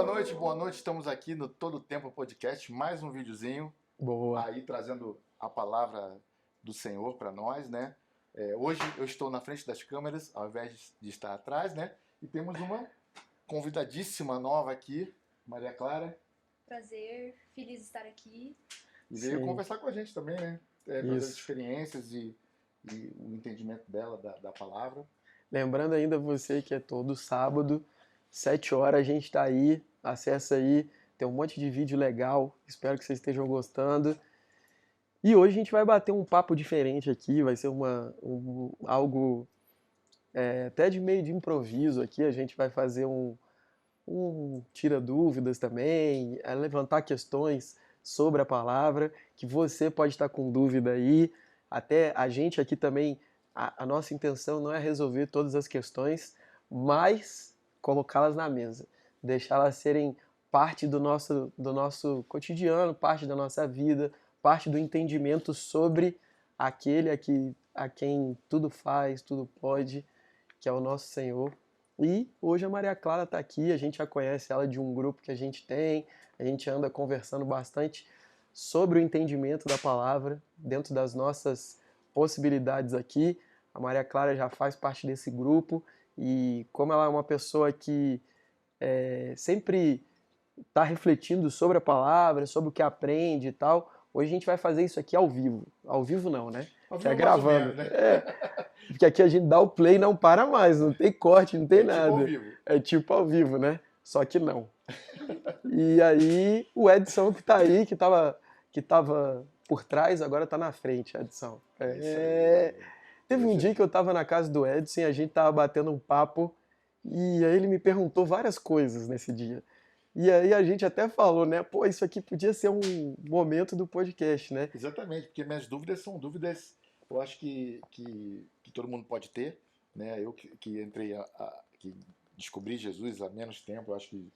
Boa noite, boa noite. Estamos aqui no Todo Tempo Podcast, mais um videozinho Boa. aí trazendo a palavra do Senhor para nós, né? Hoje eu estou na frente das câmeras, ao invés de estar atrás, né? E temos uma convidadíssima nova aqui, Maria Clara, Prazer, feliz de estar aqui. e veio Sim. conversar com a gente também, né? Trazer as Isso. experiências e o entendimento dela da palavra. Lembrando ainda você que é todo sábado, 7 horas, a gente tá aí, acessa aí, tem um monte de vídeo legal, espero que vocês estejam gostando. E hoje a gente vai bater um papo diferente aqui, vai ser algo até de meio de improviso aqui, a gente vai fazer um tira dúvidas também, levantar questões sobre a palavra, que você pode estar com dúvida aí. Até a gente aqui também, a nossa intenção não é resolver todas as questões, mas colocá-las na mesa, deixá-las serem parte do nosso cotidiano, parte da nossa vida, parte do entendimento sobre aquele a quem tudo faz, tudo pode, que é o nosso Senhor. E hoje a Maria Clara está aqui, a gente já conhece ela de um grupo que a gente tem, a gente anda conversando bastante sobre o entendimento da palavra, dentro das nossas possibilidades aqui. A Maria Clara já faz parte desse grupo e como ela é uma pessoa que sempre está refletindo sobre a palavra, sobre o que aprende e tal, hoje a gente vai fazer isso aqui ao vivo. Ao vivo não, né? Ao Que é vivo mais ou gravando. menos, né? Porque aqui a gente dá o play e não para mais, não tem corte, não tem É nada. tipo ao vivo. É tipo ao vivo, né? Só que não. E aí o Edson que tá aí, que tava por trás, agora tá na frente, Edson. Isso aí. Teve um dia que eu tava na casa do Edson e a gente tava batendo um papo e aí ele me perguntou várias coisas nesse dia. E aí a gente até falou, né? Pô, isso aqui podia ser um momento do podcast, né? Exatamente, porque minhas dúvidas são dúvidas, eu acho que todo mundo pode ter, né? Eu que entrei, que descobri Jesus há menos tempo, eu acho que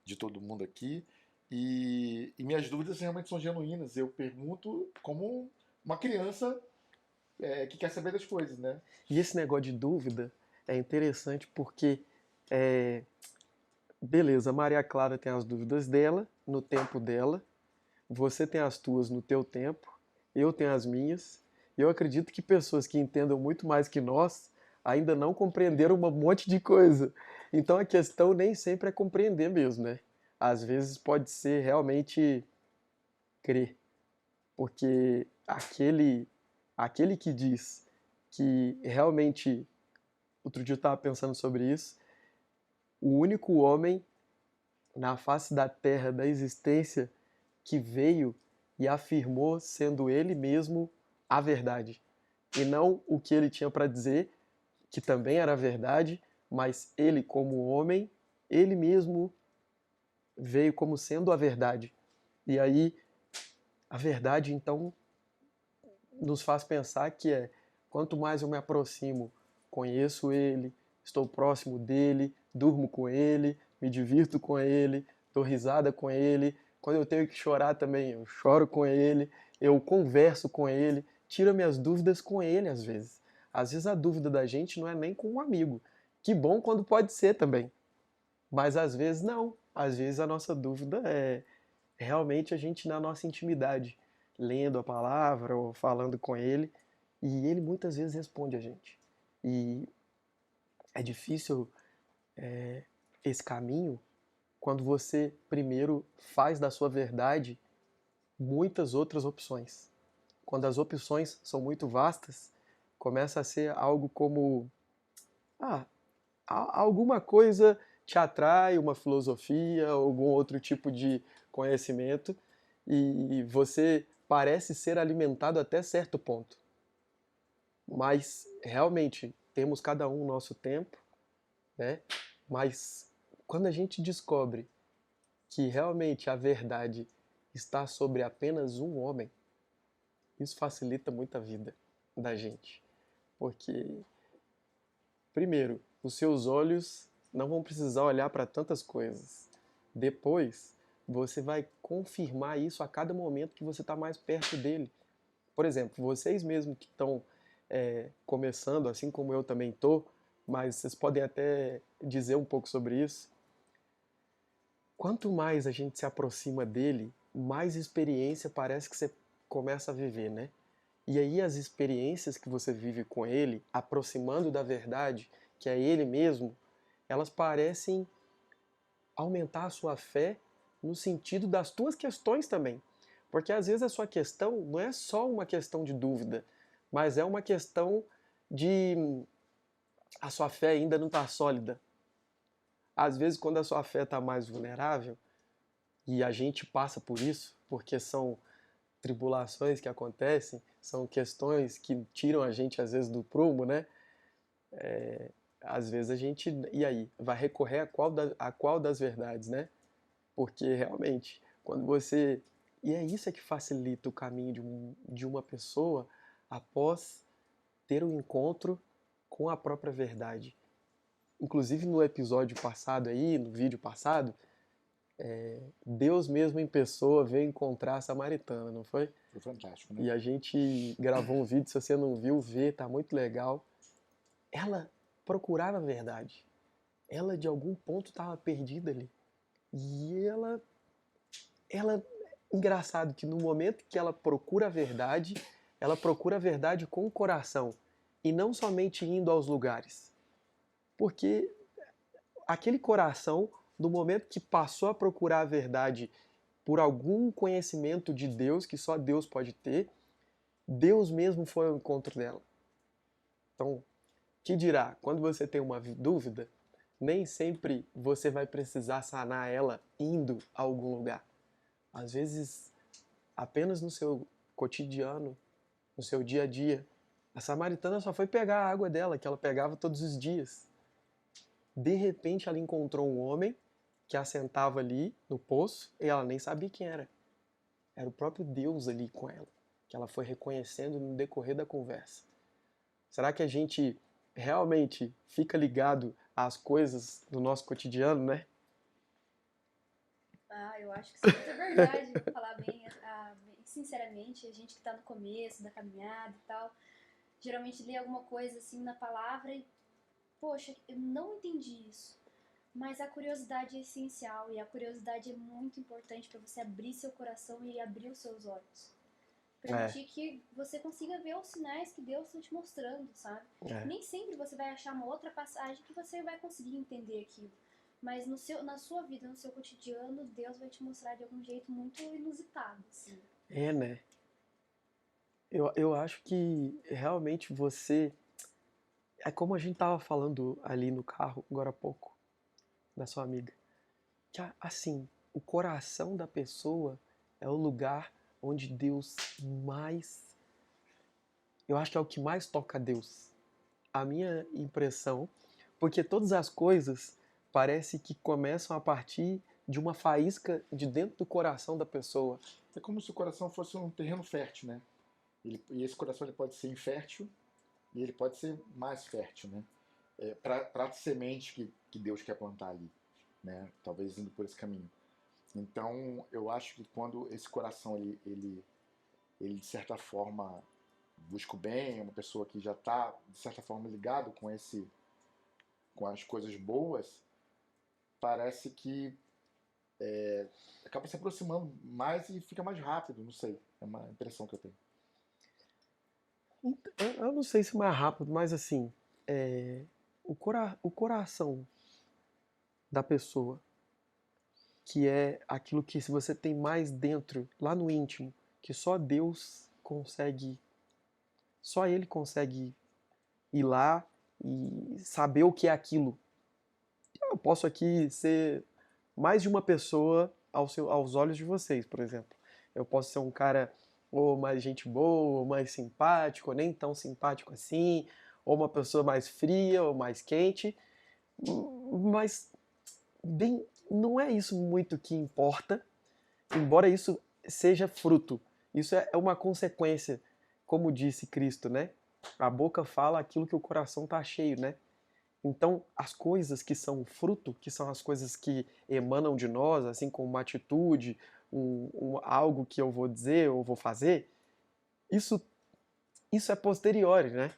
de todo mundo aqui, e minhas dúvidas realmente são genuínas. Eu pergunto como uma criança que quer saber das coisas, né? E esse negócio de dúvida é interessante porque, é, beleza, a Maria Clara tem as dúvidas dela, no tempo dela, você tem as tuas no teu tempo, eu tenho as minhas, e eu acredito que pessoas que entendam muito mais que nós ainda não compreenderam um monte de coisa. Então a questão nem sempre é compreender mesmo, né? Às vezes pode ser realmente crer, porque aquele que diz que realmente, outro dia eu estava pensando sobre isso, o único homem na face da terra, da existência, que veio e afirmou, sendo ele mesmo, a verdade. E não o que ele tinha para dizer, que também era verdade, mas ele, como homem, ele mesmo veio como sendo a verdade. E aí, a verdade, então, nos faz pensar que quanto mais eu me aproximo, conheço ele, estou próximo dele, durmo com ele, me divirto com ele, dou risada com ele. Quando eu tenho que chorar também, eu choro com ele, eu converso com ele, tiro minhas dúvidas com ele às vezes. Às vezes a dúvida da gente não é nem com um amigo. Que bom quando pode ser também. Mas às vezes não. Às vezes a nossa dúvida é realmente a gente na nossa intimidade, lendo a palavra ou falando com ele, e ele muitas vezes responde a gente. E é difícil esse caminho quando você primeiro faz da sua verdade muitas outras opções. Quando as opções são muito vastas, começa a ser algo como ah, alguma coisa te atrai, uma filosofia, algum outro tipo de conhecimento, e você parece ser alimentado até certo ponto. Mas realmente temos cada um o nosso tempo, né? Mas quando a gente descobre que realmente a verdade está sobre apenas um homem, isso facilita muito a vida da gente. Porque, primeiro, os seus olhos não vão precisar olhar para tantas coisas. Depois, você vai confirmar isso a cada momento que você está mais perto dele. Por exemplo, vocês mesmos que estão começando, assim como eu também estou, mas vocês podem até dizer um pouco sobre isso. quanto mais a gente se aproxima dele, mais experiência parece que você começa a viver, né? E aí as experiências que você vive com ele, aproximando da verdade, que é ele mesmo, elas parecem aumentar a sua fé no sentido das tuas questões também. Porque às vezes a sua questão não é só uma questão de dúvida, mas é uma questão de a sua fé ainda não está sólida. Às vezes quando a sua fé está mais vulnerável, e a gente passa por isso, porque são tribulações que acontecem, são questões que tiram a gente às vezes do prumo, né? Às vezes a gente, e aí, vai recorrer a qual das verdades, né? Porque realmente, quando você. E é isso que facilita o caminho de uma pessoa após ter um encontro com a própria verdade. Inclusive no episódio passado aí, no vídeo passado, Deus mesmo em pessoa veio encontrar a samaritana, não foi? Foi fantástico, E né? a gente gravou um vídeo, se você não viu, vê, tá muito legal. Ela procurava a verdade. Ela de algum ponto estava perdida ali. E ela, engraçado que no momento que ela procura a verdade com o coração e não somente indo aos lugares. Porque aquele coração, no momento que passou a procurar a verdade por algum conhecimento de Deus que só Deus pode ter, Deus mesmo foi ao encontro dela. Então, que dirá, quando você tem uma dúvida, nem sempre você vai precisar sanar ela indo a algum lugar. Às vezes, apenas no seu cotidiano, no seu dia a dia. A samaritana só foi pegar a água dela, que ela pegava todos os dias. De repente, ela encontrou um homem que assentava ali no poço e ela nem sabia quem era. Era o próprio Deus ali com ela, que ela foi reconhecendo no decorrer da conversa. Será que a gente realmente fica ligado às coisas do nosso cotidiano, né? Ah, eu acho que isso é verdade. Vou falar bem, sinceramente, a gente que tá no começo da caminhada e tal, geralmente lê alguma coisa assim na palavra e, poxa, eu não entendi isso. Mas a curiosidade é essencial e a curiosidade é muito importante para você abrir seu coração e abrir os seus olhos. Permitir que você consiga ver os sinais que Deus está te mostrando, sabe? Nem sempre você vai achar uma outra passagem que você vai conseguir entender aquilo. Mas na sua vida, no seu cotidiano, Deus vai te mostrar de algum jeito muito inusitado, assim. É, né? Eu acho que realmente você. É como a gente tava falando ali no carro, agora há pouco, da sua amiga. Que, assim, o coração da pessoa é o lugar onde Deus mais. Eu acho que é o que mais toca a Deus. A minha impressão, porque todas as coisas parece que começam a partir de uma faísca de dentro do coração da pessoa. É como se o coração fosse um terreno fértil, né? E esse coração ele pode ser infértil e ele pode ser mais fértil, né? Para a semente que Deus quer plantar ali, né? Talvez indo por esse caminho. Então, eu acho que quando esse coração ele de certa forma busca o bem, é uma pessoa que já está de certa forma ligado com as coisas boas, parece que acaba se aproximando mais e fica mais rápido, não sei, é uma impressão que eu tenho. Eu não sei se mais rápido, mas assim, o coração da pessoa, que é aquilo que se você tem mais dentro, lá no íntimo, que só Deus consegue, só Ele consegue ir lá e saber o que é aquilo. Eu posso aqui ser mais de uma pessoa aos olhos de vocês, por exemplo. Eu posso ser um cara ou mais gente boa, ou mais simpático, ou nem tão simpático assim, ou uma pessoa mais fria, ou mais quente, mas bem, não é isso muito que importa, embora isso seja fruto. Isso é uma consequência, como disse Cristo, né? A boca fala aquilo que o coração está cheio, né? Então, as coisas que são fruto, que são as coisas que emanam de nós, assim como uma atitude, algo que eu vou dizer ou vou fazer, isso, isso é posterior, né?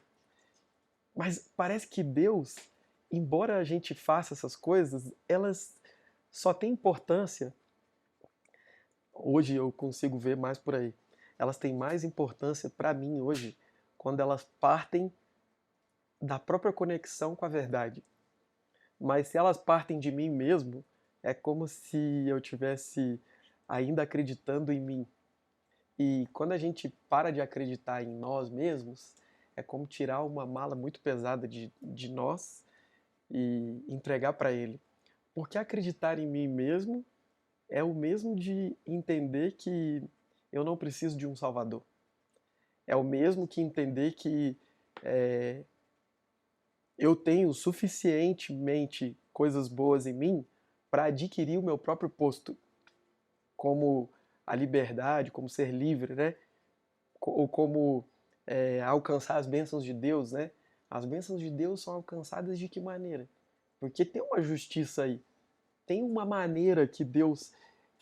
Mas parece que Deus, embora a gente faça essas coisas, elas só têm importância, hoje eu consigo ver mais por aí, elas têm mais importância para mim hoje quando elas partem da própria conexão com a verdade. Mas se elas partem de mim mesmo, é como se eu tivesse ainda acreditando em mim. E quando a gente para de acreditar em nós mesmos, é como tirar uma mala muito pesada de nós e entregar para ele. Porque acreditar em mim mesmo é o mesmo de entender que eu não preciso de um salvador. É o mesmo que entender que é, eu tenho suficientemente coisas boas em mim para adquirir o meu próprio posto, como a liberdade, como ser livre, né? Ou como alcançar as bênçãos de Deus, né? As bênçãos de Deus são alcançadas de que maneira? Porque tem uma justiça aí, tem uma maneira que Deus,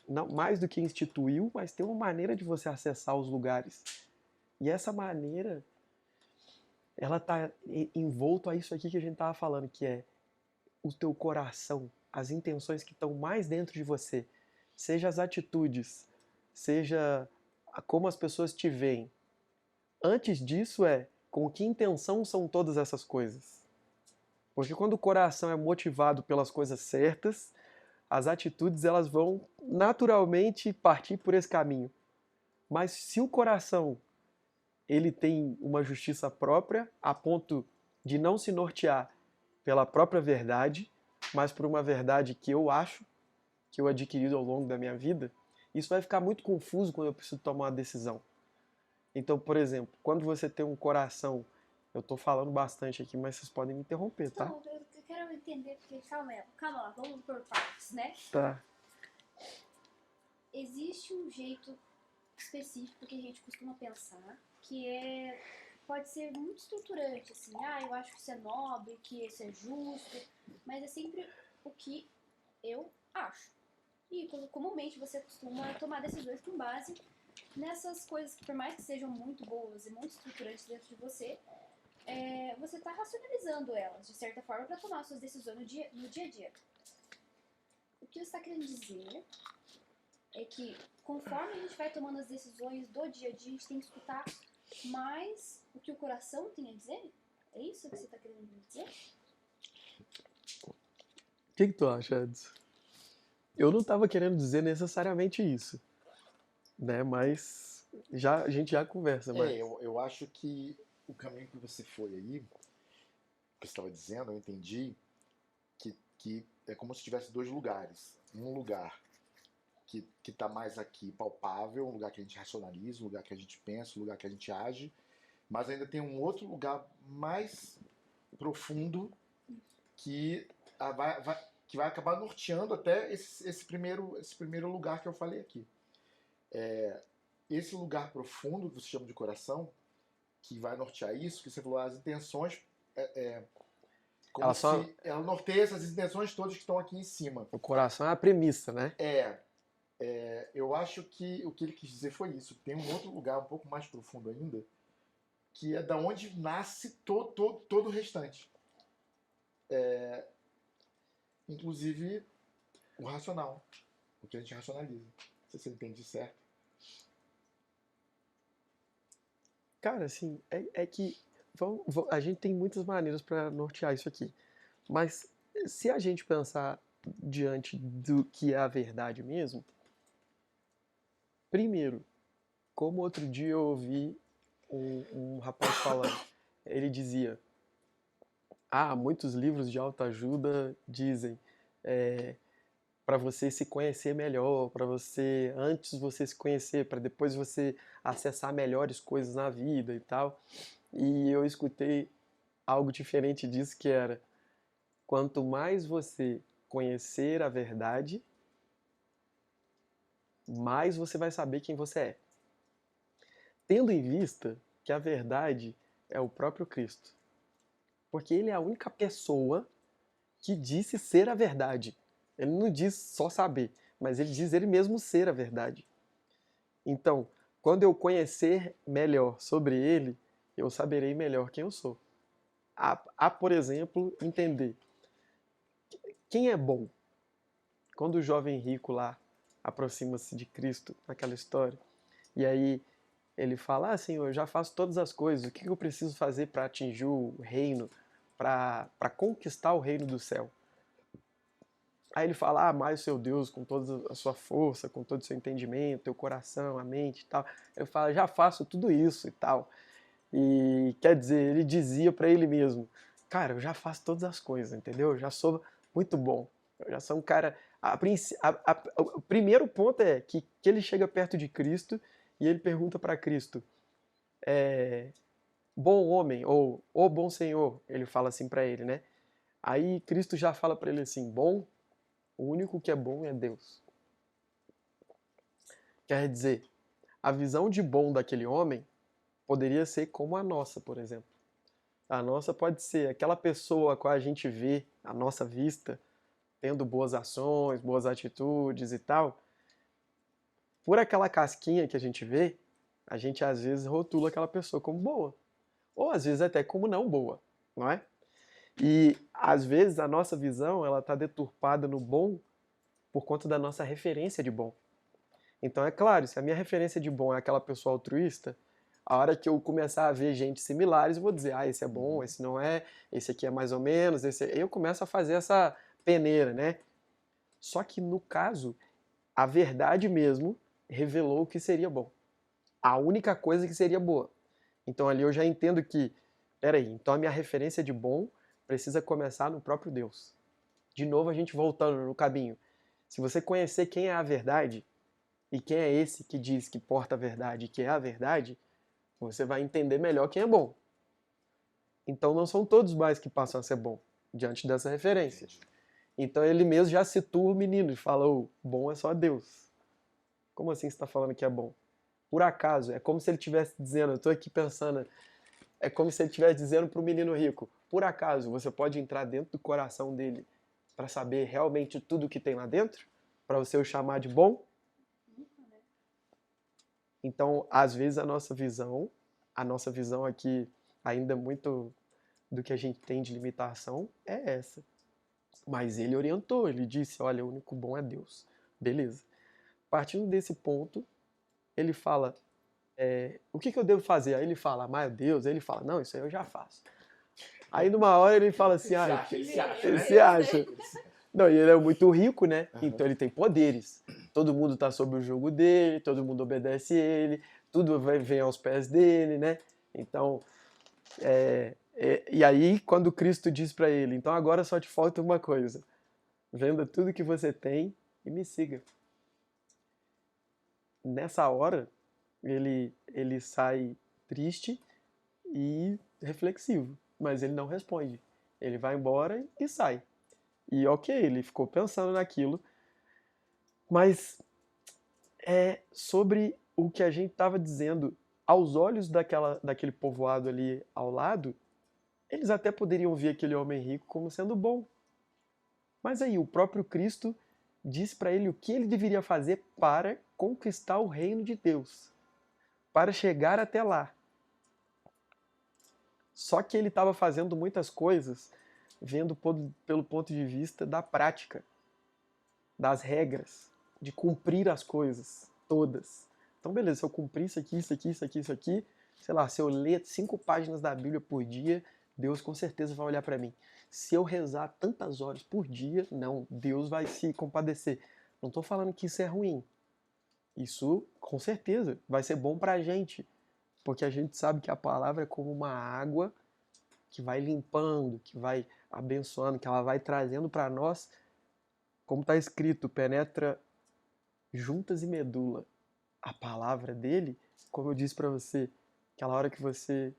não, mais do que instituiu, mas tem uma maneira de você acessar os lugares. E essa maneira, ela está envolto a isso aqui que a gente estava falando, que é o teu coração, as intenções que estão mais dentro de você, seja as atitudes, seja como as pessoas te veem. Antes disso com que intenção são todas essas coisas. Porque quando o coração é motivado pelas coisas certas, as atitudes elas vão naturalmente partir por esse caminho. Mas se o coração ele tem uma justiça própria, a ponto de não se nortear pela própria verdade, mas por uma verdade que eu acho, que eu adquiri ao longo da minha vida, isso vai ficar muito confuso quando eu preciso tomar uma decisão. Então, por exemplo, quando você tem um coração, eu estou falando bastante aqui, mas vocês podem me interromper, tá? Não, eu quero entender, porque calma lá, vamos por partes, né? Tá. Existe um jeito específico que a gente costuma pensar, que pode ser muito estruturante, assim, eu acho que isso é nobre, que isso é justo, mas é sempre o que eu acho. E comumente você costuma tomar decisões com base nessas coisas que, por mais que sejam muito boas e muito estruturantes dentro de você, você está racionalizando elas, de certa forma, para tomar suas decisões no dia a dia. O que você está querendo dizer é que, conforme a gente vai tomando as decisões do dia a dia, a gente tem que escutar mais o que o coração tem a dizer? É isso que você está querendo dizer? O que tu acha, Edson? Eu não estava querendo dizer necessariamente isso, né? Mas a gente já conversa mais. Eu acho que o caminho que você foi aí, que você estava dizendo, eu entendi que é como se tivesse dois lugares. Um lugar que está mais aqui palpável, um lugar que a gente racionaliza, um lugar que a gente pensa, um lugar que a gente age, mas ainda tem um outro lugar mais profundo que vai acabar norteando até esse primeiro lugar que eu falei aqui. Esse lugar profundo que você chama de coração, que vai nortear isso, que você falou, as intenções, como se ela norteia essas intenções todas que estão aqui em cima. O coração é a premissa, né? Eu acho que o que ele quis dizer foi isso. Tem um outro lugar um pouco mais profundo ainda, que é da onde nasce todo o restante. Inclusive o racional, o que a gente racionaliza. Não sei se você entende certo. Cara, assim, é que a gente tem muitas maneiras para nortear isso aqui. Mas se a gente pensar diante do que é a verdade mesmo, primeiro, como outro dia eu ouvi um rapaz falando, ele dizia, muitos livros de autoajuda dizem para você se conhecer melhor, para você, antes você se conhecer, para depois você acessar melhores coisas na vida e tal. E eu escutei algo diferente disso, que era, quanto mais você conhecer a verdade, mais você vai saber quem você é. Tendo em vista que a verdade é o próprio Cristo. Porque ele é a única pessoa que disse ser a verdade. Ele não diz só saber, mas ele diz ele mesmo ser a verdade. Então, quando eu conhecer melhor sobre ele, eu saberei melhor quem eu sou. Por exemplo, entender quem é bom. quando o jovem rico lá aproxima-se de Cristo naquela história, e aí ele fala, Senhor, eu já faço todas as coisas, o que eu preciso fazer para atingir o reino, para conquistar o reino do céu? Aí ele fala, amai o seu Deus com toda a sua força, com todo o seu entendimento, teu coração, a mente e tal. Eu falo, já faço tudo isso e tal. E quer dizer, ele dizia para ele mesmo, cara, eu já faço todas as coisas, entendeu? Eu já sou muito bom. Eu já sou um cara... O primeiro ponto é que ele chega perto de Cristo e ele pergunta para Cristo, bom homem, ou ô bom Senhor, ele fala assim para ele, né? Aí Cristo já fala para ele assim, bom, o único que é bom é Deus. Quer dizer, a visão de bom daquele homem poderia ser como a nossa, por exemplo. A nossa pode ser aquela pessoa com a gente vê, a nossa vista, tendo boas ações, boas atitudes e tal. Por aquela casquinha que a gente vê, a gente às vezes rotula aquela pessoa como boa. Ou às vezes até como não boa, não é? E às vezes a nossa visão ela está deturpada no bom por conta da nossa referência de bom. Então é claro, se a minha referência de bom é aquela pessoa altruísta, a hora que eu começar a ver gente similares, eu vou dizer, esse é bom, esse não é, esse aqui é mais ou menos, esse... eu começo a fazer essa peneira, né? Só que no caso, a verdade mesmo revelou o que seria bom. A única coisa que seria boa. Então ali eu já entendo que, peraí, então a minha referência de bom precisa começar no próprio Deus. De novo a gente voltando no caminho. Se você conhecer quem é a verdade, e quem é esse que diz que porta a verdade e que é a verdade, você vai entender melhor quem é bom. Então não são todos mais que passam a ser bom, diante dessa referência. Então ele mesmo já situa o menino e fala, bom é só Deus. Como assim você está falando que é bom? Por acaso, é como se ele estivesse dizendo, eu estou aqui pensando, é como se ele estivesse dizendo para o menino rico, por acaso você pode entrar dentro do coração dele para saber realmente tudo que tem lá dentro? Para você o chamar de bom? Então, às vezes a nossa visão aqui, ainda muito do que a gente tem de limitação, é essa. Mas ele orientou, ele disse, olha, o único bom é Deus. Beleza. Partindo desse ponto, ele fala, o que eu devo fazer? Aí ele fala, amar a Deus. Aí ele fala, não, isso aí eu já faço. Aí numa hora ele fala assim, Ele se acha. Não, e ele é muito rico, né? Então ele tem poderes. Todo mundo tá sob o jugo dele, todo mundo obedece ele, tudo vem aos pés dele, né? Então, e aí quando Cristo diz para ele, então agora só te falta uma coisa, venda tudo que você tem e me siga. Nessa hora, ele sai triste e reflexivo, mas ele não responde. Ele vai embora e sai. E ok, ele ficou pensando naquilo, mas é sobre o que a gente estava dizendo. Aos olhos daquele povoado ali ao lado, eles até poderiam ver aquele homem rico como sendo bom. Mas aí o próprio Cristo diz para ele o que ele deveria fazer para conquistar o reino de Deus, para chegar até lá. Só que ele estava fazendo muitas coisas vendo pelo ponto de vista da prática, das regras, de cumprir as coisas todas. Então, beleza, se eu cumprir isso aqui, isso aqui, isso aqui, isso aqui, sei lá, se eu ler 5 páginas da Bíblia por dia, Deus com certeza vai olhar para mim. Se eu rezar tantas horas por dia, não, Deus vai se compadecer. Não estou falando que isso é ruim. Isso, com certeza, vai ser bom para a gente, porque a gente sabe que a palavra é como uma água que vai limpando, que vai abençoando, que ela vai trazendo para nós, como está escrito, penetra juntas e medula. A palavra dele, como eu disse para você, aquela hora que você,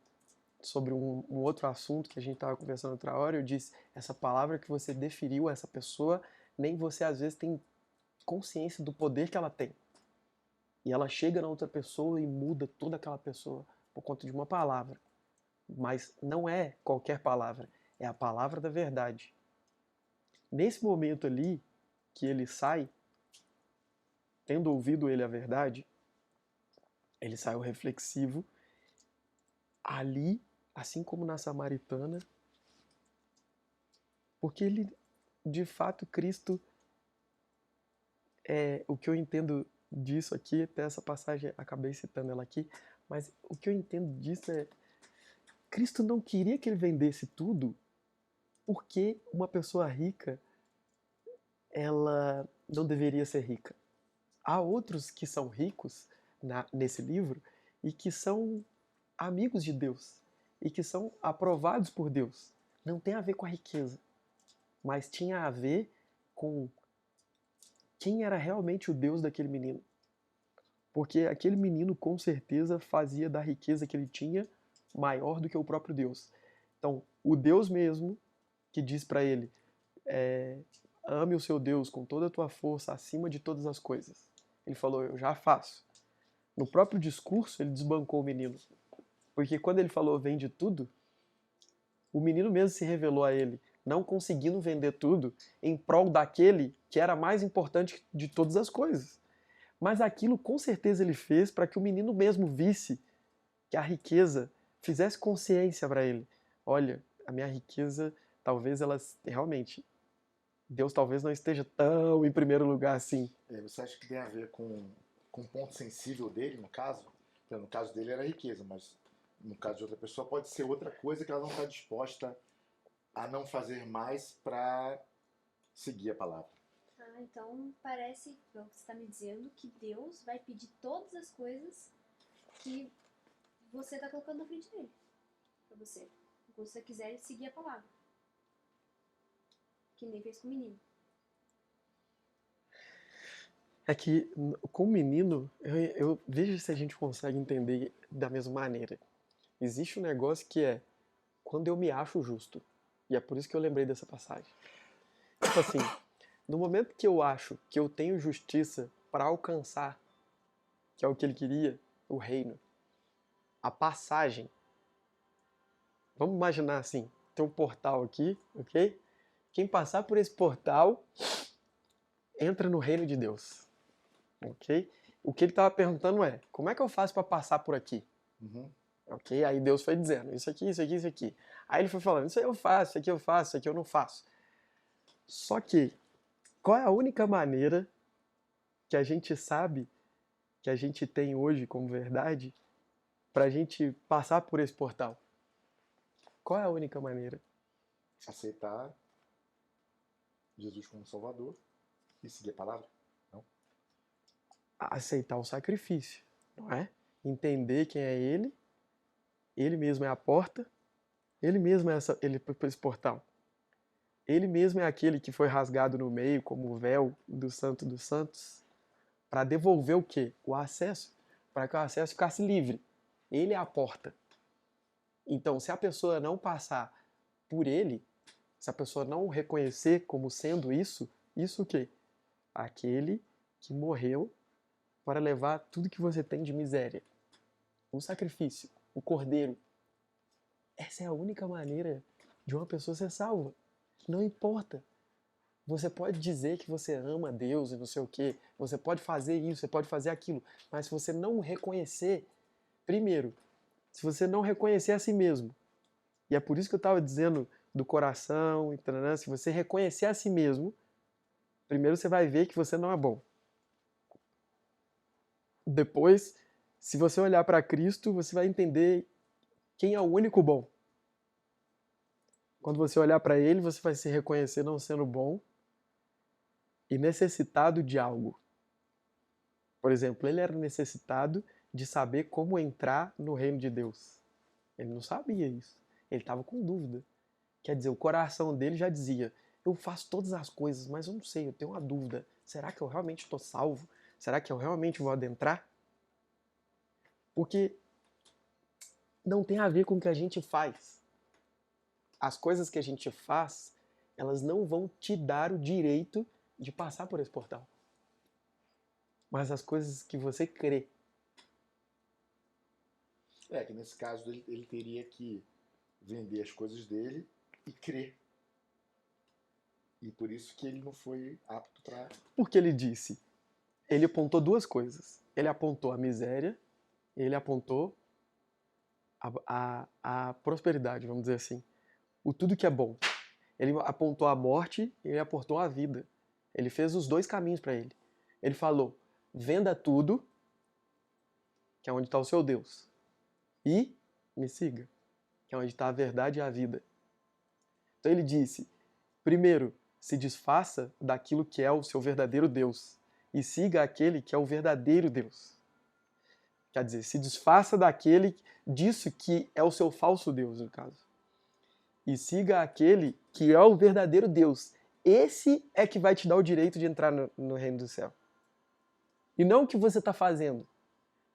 sobre um outro assunto que a gente estava conversando outra hora, eu disse, essa palavra que você deferiu a essa pessoa, nem você às vezes tem consciência do poder que ela tem. E ela chega na outra pessoa e muda toda aquela pessoa por conta de uma palavra. Mas não é qualquer palavra, é a palavra da verdade. Nesse momento ali, que ele sai, tendo ouvido ele a verdade, ele saiu reflexivo. Ali, assim como na Samaritana, porque ele, de fato, Cristo o que eu entendo disso aqui, até essa passagem, acabei citando ela aqui, mas o que eu entendo disso é, Cristo não queria que ele vendesse tudo, porque uma pessoa rica, ela não deveria ser rica. Há outros que são ricos nesse livro e que são amigos de Deus e que são aprovados por Deus. Não tem a ver com a riqueza, mas tinha a ver com quem era realmente o Deus daquele menino. Porque aquele menino com certeza fazia da riqueza que ele tinha maior do que o próprio Deus. Então, o Deus mesmo que diz para ele, ame o seu Deus com toda a tua força acima de todas as coisas. Ele falou, eu já faço. No próprio discurso, ele desbancou o menino. Porque quando ele falou, vende tudo, o menino mesmo se revelou a ele, não conseguindo vender tudo em prol daquele que era mais importante de todas as coisas. Mas aquilo com certeza ele fez para que o menino mesmo visse que a riqueza fizesse consciência para ele. Olha, a minha riqueza, talvez ela realmente, Deus talvez não esteja tão em primeiro lugar assim. Você acha que tem a ver com o ponto sensível dele, no caso? Então, no caso dele era a riqueza, mas no caso de outra pessoa pode ser outra coisa que ela não está disposta a não fazer mais para seguir a palavra. Então parece, pelo que você está me dizendo, que Deus vai pedir todas as coisas que você está colocando na frente dele, para você, se você quiser seguir a palavra, que nem fez com o menino. É que com o menino, eu vejo se a gente consegue entender da mesma maneira. Existe um negócio que é quando eu me acho justo. E é por isso que eu lembrei dessa passagem. Tipo assim, no momento que eu acho que eu tenho justiça para alcançar, que é o que ele queria, o reino, a passagem. Vamos imaginar assim, tem um portal aqui, ok? Quem passar por esse portal entra no reino de Deus, ok? O que ele estava perguntando é, como é que eu faço para passar por aqui? Ok? Aí Deus foi dizendo, isso aqui, isso aqui, isso aqui. Aí ele foi falando, isso aí eu faço, isso aqui eu faço, isso aqui eu não faço. Só que, qual é a única maneira que a gente sabe, que a gente tem hoje como verdade, para a gente passar por esse portal? Qual é a única maneira? Aceitar Jesus como Salvador e seguir a palavra? Não? Aceitar o sacrifício, não é? Entender quem é ele mesmo é a porta, ele mesmo é esse portal. Ele mesmo é aquele que foi rasgado no meio como o véu do Santo dos Santos para devolver o quê? O acesso, para que o acesso ficasse livre. Ele é a porta. Então, se a pessoa não passar por ele, se a pessoa não o reconhecer como sendo isso o quê? Aquele que morreu para levar tudo que você tem de miséria. O sacrifício, o cordeiro. Essa é a única maneira de uma pessoa ser salva. Não importa. Você pode dizer que você ama Deus e não sei o quê. Você pode fazer isso, você pode fazer aquilo. Mas se você não reconhecer, primeiro, se você não reconhecer a si mesmo, e é por isso que eu estava dizendo do coração, se você reconhecer a si mesmo, primeiro você vai ver que você não é bom. Depois, se você olhar para Cristo, você vai entender quem é o único bom. Quando você olhar para ele, você vai se reconhecer não sendo bom e necessitado de algo. Por exemplo, ele era necessitado de saber como entrar no reino de Deus. Ele não sabia isso. Ele estava com dúvida. Quer dizer, o coração dele já dizia, eu faço todas as coisas, mas eu não sei, eu tenho uma dúvida. Será que eu realmente estou salvo? Será que eu realmente vou adentrar? Porque não tem a ver com o que a gente faz. As coisas que a gente faz, elas não vão te dar o direito de passar por esse portal. Mas as coisas que você crê. Que nesse caso ele teria que vender as coisas dele e crer. E por isso que ele não foi apto para... Porque ele disse, ele apontou duas coisas. Ele apontou a miséria, ele apontou a prosperidade, vamos dizer assim. O tudo que é bom. Ele apontou a morte e ele apontou a vida. Ele fez os dois caminhos para ele. Ele falou, venda tudo, que é onde está o seu Deus, e me siga, que é onde está a verdade e a vida. Então ele disse, primeiro, se desfaça daquilo que é o seu verdadeiro Deus, e siga aquele que é o verdadeiro Deus. Quer dizer, se desfaça disso que é o seu falso Deus, no caso. E siga aquele que é o verdadeiro Deus. Esse é que vai te dar o direito de entrar no reino do céu. E não o que você está fazendo.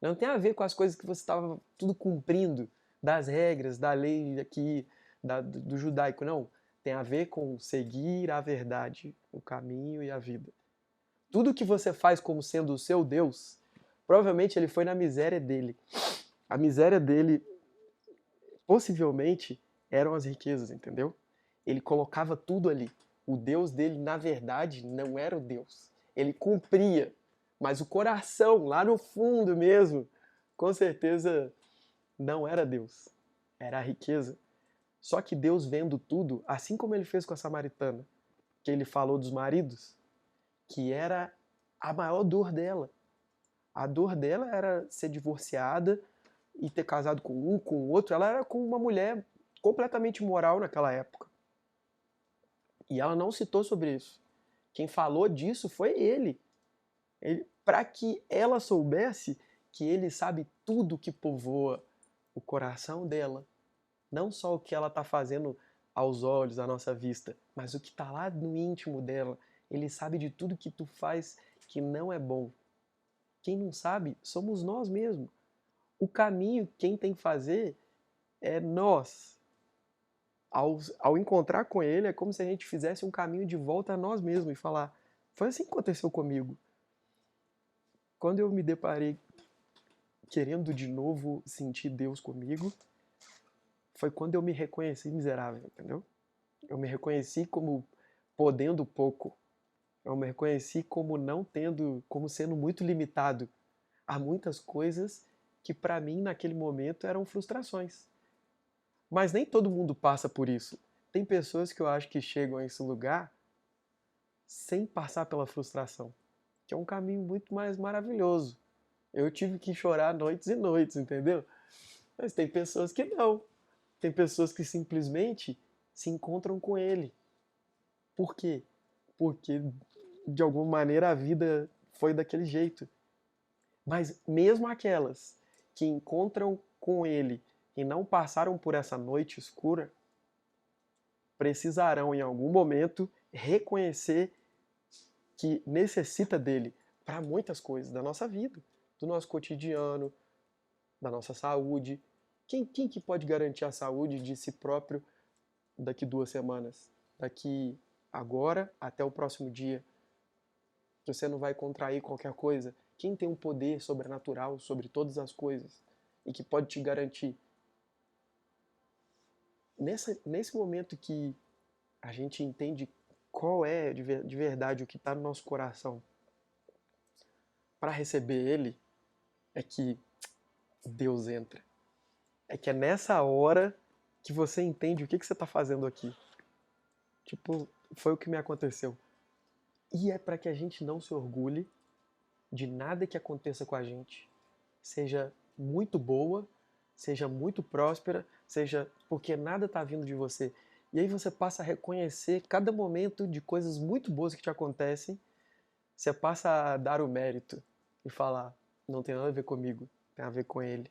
Não tem a ver com as coisas que você estava tudo cumprindo, das regras, da lei aqui, do judaico, não. Tem a ver com seguir a verdade, o caminho e a vida. Tudo que você faz como sendo o seu Deus, provavelmente ele foi na miséria dele. A miséria dele, possivelmente, eram as riquezas, entendeu? Ele colocava tudo ali. O Deus dele, na verdade, não era o Deus. Ele cumpria, mas o coração, lá no fundo mesmo, com certeza não era Deus. Era a riqueza. Só que Deus vendo tudo, assim como ele fez com a samaritana, que ele falou dos maridos, que era a maior dor dela. A dor dela era ser divorciada e ter casado com um, com o outro. Ela era com uma mulher completamente imoral naquela época. E ela não citou sobre isso. Quem falou disso foi ele. Para que ela soubesse que ele sabe tudo que povoa o coração dela. Não só o que ela está fazendo aos olhos, à nossa vista, mas o que está lá no íntimo dela. Ele sabe de tudo que tu faz que não é bom. Quem não sabe somos nós mesmos. O caminho, quem tem que fazer é nós. Ao encontrar com ele, é como se a gente fizesse um caminho de volta a nós mesmos e falar: foi assim que aconteceu comigo. Quando eu me deparei querendo de novo sentir Deus comigo, foi quando eu me reconheci miserável, entendeu? Eu me reconheci como podendo pouco. Eu me reconheci como não tendo, como sendo muito limitado a muitas coisas que para mim naquele momento eram frustrações. Mas nem todo mundo passa por isso. Tem pessoas que eu acho que chegam a esse lugar sem passar pela frustração, que é um caminho muito mais maravilhoso. Eu tive que chorar noites e noites, entendeu? Mas tem pessoas que não. Tem pessoas que simplesmente se encontram com ele. Por quê? Porque de alguma maneira a vida foi daquele jeito. Mas mesmo aquelas que encontram com ele e não passaram por essa noite escura, precisarão em algum momento reconhecer que necessita dele para muitas coisas da nossa vida, do nosso cotidiano, da nossa saúde. Quem que pode garantir a saúde de si próprio daqui 2 semanas? Daqui agora até o próximo dia? Você não vai contrair qualquer coisa? Quem tem um poder sobrenatural sobre todas as coisas e que pode te garantir? Nesse momento que a gente entende qual é de verdade o que está no nosso coração para receber ele, é que Deus entra. É que é nessa hora que você entende o que você está fazendo aqui. Tipo, foi o que me aconteceu. E é para que a gente não se orgulhe de nada que aconteça com a gente, seja muito boa, seja muito próspera, seja porque nada está vindo de você. E aí você passa a reconhecer cada momento de coisas muito boas que te acontecem, você passa a dar o mérito e falar, não tem nada a ver comigo, tem a ver com ele.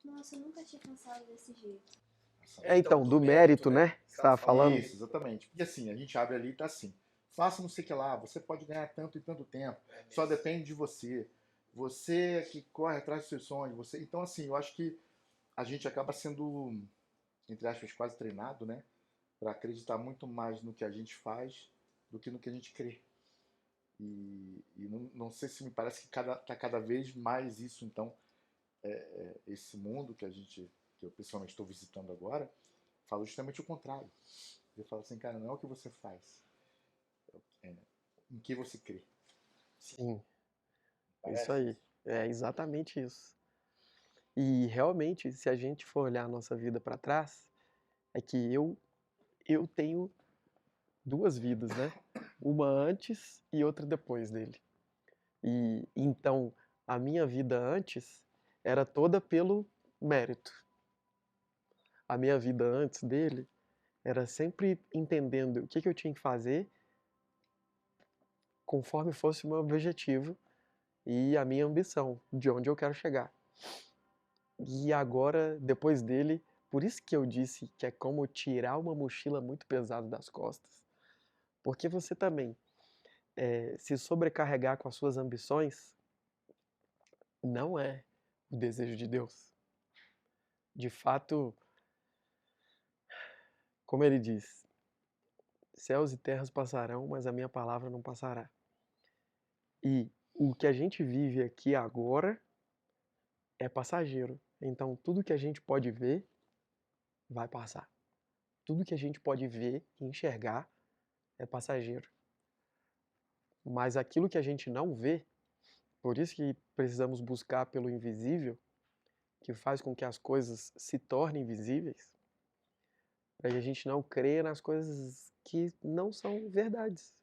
Nossa, eu nunca tinha pensado desse jeito. Então, do mérito, né? Que você estava falando? Isso, exatamente. Porque assim, a gente abre ali e tá assim. Faça não sei o que lá, você pode ganhar tanto e tanto tempo. Só depende de você. Você que corre atrás dos seus sonhos. Você... Então, assim, eu acho que a gente acaba sendo, entre aspas, quase treinado, né? Para acreditar muito mais no que a gente faz do que no que a gente crê. E não sei se me parece que tá cada vez mais isso, então, esse mundo que eu pessoalmente estou visitando agora, fala justamente o contrário. Ele fala assim, cara, não é o que você faz, é em que você crê. Sim, Parece? isso aí. É exatamente isso. E realmente, se a gente for olhar a nossa vida para trás, é que eu tenho 2 vidas, né? Uma antes e outra depois dele. E então a minha vida antes era toda pelo mérito. A minha vida antes dele era sempre entendendo o que eu tinha que fazer conforme fosse o meu objetivo e a minha ambição, de onde eu quero chegar. E agora, depois dele, por isso que eu disse que é como tirar uma mochila muito pesada das costas. Porque você também se sobrecarregar com as suas ambições não é o desejo de Deus. De fato, como ele diz, céus e terras passarão, mas a minha palavra não passará. E o que a gente vive aqui agora é passageiro. Então, tudo que a gente pode ver vai passar. Tudo que a gente pode ver e enxergar é passageiro. Mas aquilo que a gente não vê, por isso que precisamos buscar pelo invisível, que faz com que as coisas se tornem visíveis, para que a gente não creia nas coisas que não são verdades.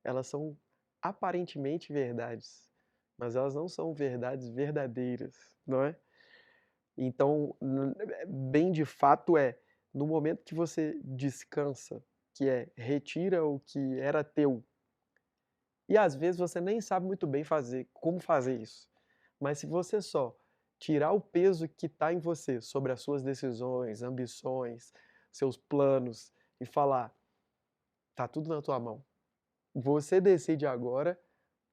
Elas são aparentemente verdades, mas elas não são verdades verdadeiras, não é? Então, bem de fato no momento que você descansa, que retira o que era teu, e às vezes você nem sabe muito bem como fazer isso, mas se você só tirar o peso que está em você sobre as suas decisões, ambições, seus planos e falar, tá tudo na tua mão. Você decide agora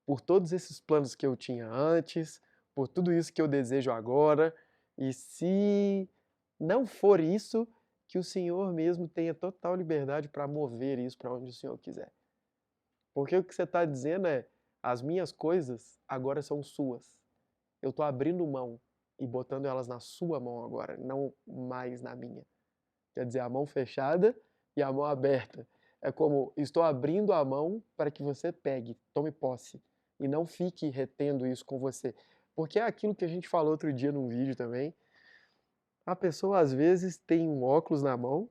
por todos esses planos que eu tinha antes, por tudo isso que eu desejo agora, e se não for isso, que o Senhor mesmo tenha total liberdade para mover isso para onde o Senhor quiser. Porque o que você está dizendo as minhas coisas agora são suas. Eu estou abrindo mão e botando elas na sua mão agora, não mais na minha. Quer dizer, a mão fechada e a mão aberta. É como, estou abrindo a mão para que você pegue, tome posse. E não fique retendo isso com você. Porque é aquilo que a gente falou outro dia num vídeo também. A pessoa às vezes tem um óculos na mão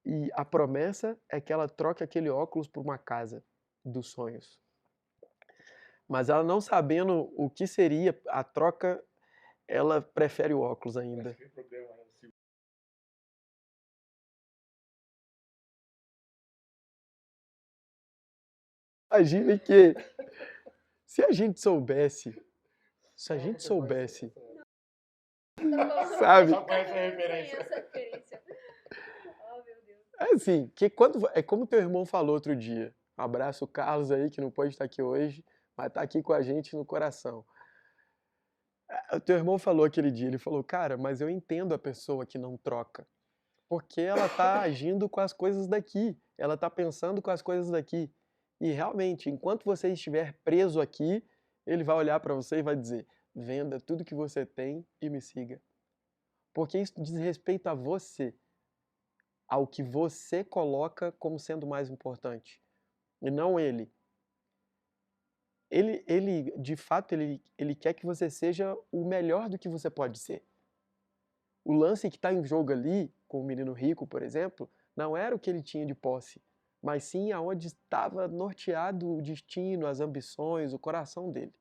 e a promessa é que ela troque aquele óculos por uma casa dos sonhos. Mas ela não sabendo o que seria a troca, ela prefere o óculos ainda. Imagine que se a gente soubesse, sabe? Só conhece a referência. Essa referência. Oh, meu Deus. É assim, é como teu irmão falou outro dia. Um abraço, Carlos aí, que não pode estar aqui hoje, mas está aqui com a gente no coração. O teu irmão falou aquele dia, ele falou, cara, mas eu entendo a pessoa que não troca, porque ela está agindo com as coisas daqui, ela está pensando com as coisas daqui. E realmente, enquanto você estiver preso aqui, ele vai olhar para você e vai dizer, venda tudo que você tem e me siga. Porque isso diz respeito a você, ao que você coloca como sendo mais importante, e não ele. Ele de fato, ele quer que você seja o melhor do que você pode ser. O lance que está em jogo ali, com o menino rico, por exemplo, não era o que ele tinha de posse, mas sim aonde estava norteado o destino, as ambições, o coração dele.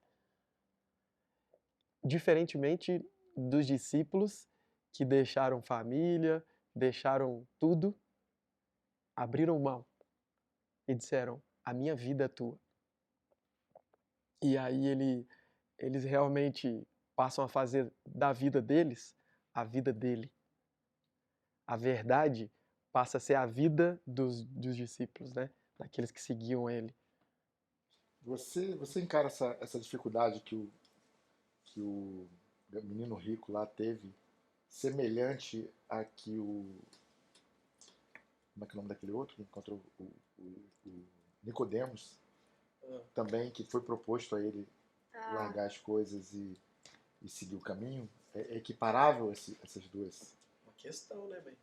Diferentemente dos discípulos que deixaram família, deixaram tudo, abriram mão e disseram, a minha vida é tua. E aí eles realmente passam a fazer da vida deles a vida dele. A verdade passa a ser a vida dos discípulos, né? Daqueles que seguiam ele. Você encara essa dificuldade que o menino rico lá teve, semelhante a que como é que é o nome daquele outro que encontrou o Nicodemos, também, que foi proposto a ele largar as coisas e seguir o caminho? É equiparável essas duas? Uma questão, né, bem?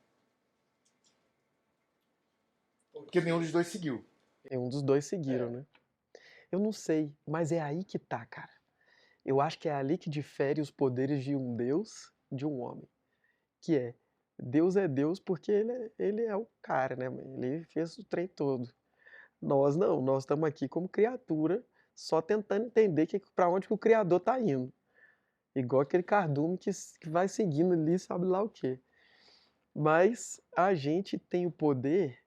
Porque nenhum dos dois seguiu. Um dos dois seguiram, né? Eu não sei, mas é aí que tá, cara. Eu acho que é ali que difere os poderes de um Deus de um homem. Que Deus é Deus porque ele é o cara, né? Ele fez o trem todo. Nós não, nós estamos aqui como criatura, só tentando entender para onde que o Criador está indo. Igual aquele cardume que vai seguindo ali, sabe lá o quê. Mas a gente tem o poder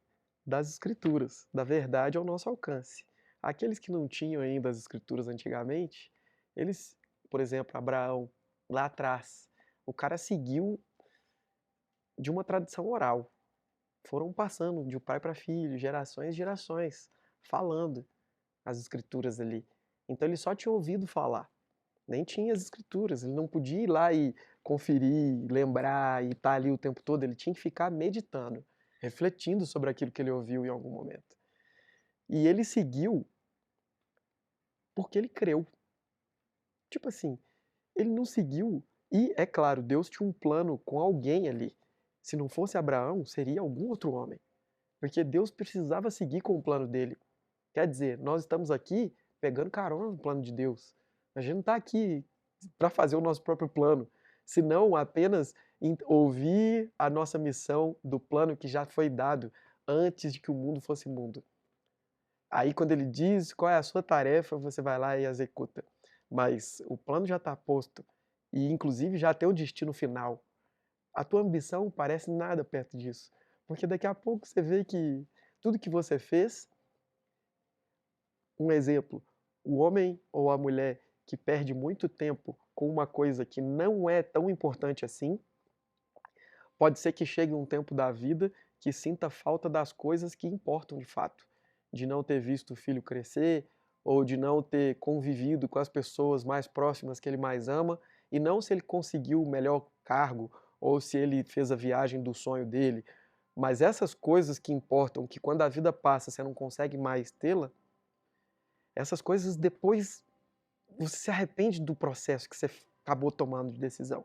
das Escrituras, da verdade ao nosso alcance. Aqueles que não tinham ainda as Escrituras antigamente, eles, por exemplo, Abraão, lá atrás, o cara seguiu de uma tradição oral. Foram passando de pai para filho, gerações e gerações, falando as Escrituras ali. Então ele só tinha ouvido falar, nem tinha as Escrituras, ele não podia ir lá e conferir, lembrar e estar ali o tempo todo, ele tinha que ficar meditando, refletindo sobre aquilo que ele ouviu em algum momento. E ele seguiu porque ele creu. Tipo assim, ele não seguiu. E, é claro, Deus tinha um plano com alguém ali. Se não fosse Abraão, seria algum outro homem. Porque Deus precisava seguir com o plano dele. Quer dizer, nós estamos aqui pegando carona no plano de Deus. A gente não está aqui para fazer o nosso próprio plano, senão apenas ouvir a nossa missão do plano que já foi dado antes de que o mundo fosse mundo. Aí quando ele diz qual é a sua tarefa, você vai lá e executa. Mas o plano já está posto e inclusive já tem o destino final. A tua ambição parece nada perto disso, porque daqui a pouco você vê que tudo que você fez, um exemplo, o homem ou a mulher que perde muito tempo com uma coisa que não é tão importante assim, pode ser que chegue um tempo da vida que sinta falta das coisas que importam de fato, de não ter visto o filho crescer, ou de não ter convivido com as pessoas mais próximas que ele mais ama, e não se ele conseguiu o melhor cargo, ou se ele fez a viagem do sonho dele, mas essas coisas que importam, que quando a vida passa você não consegue mais tê-la, essas coisas depois você se arrepende do processo que você acabou tomando de decisão.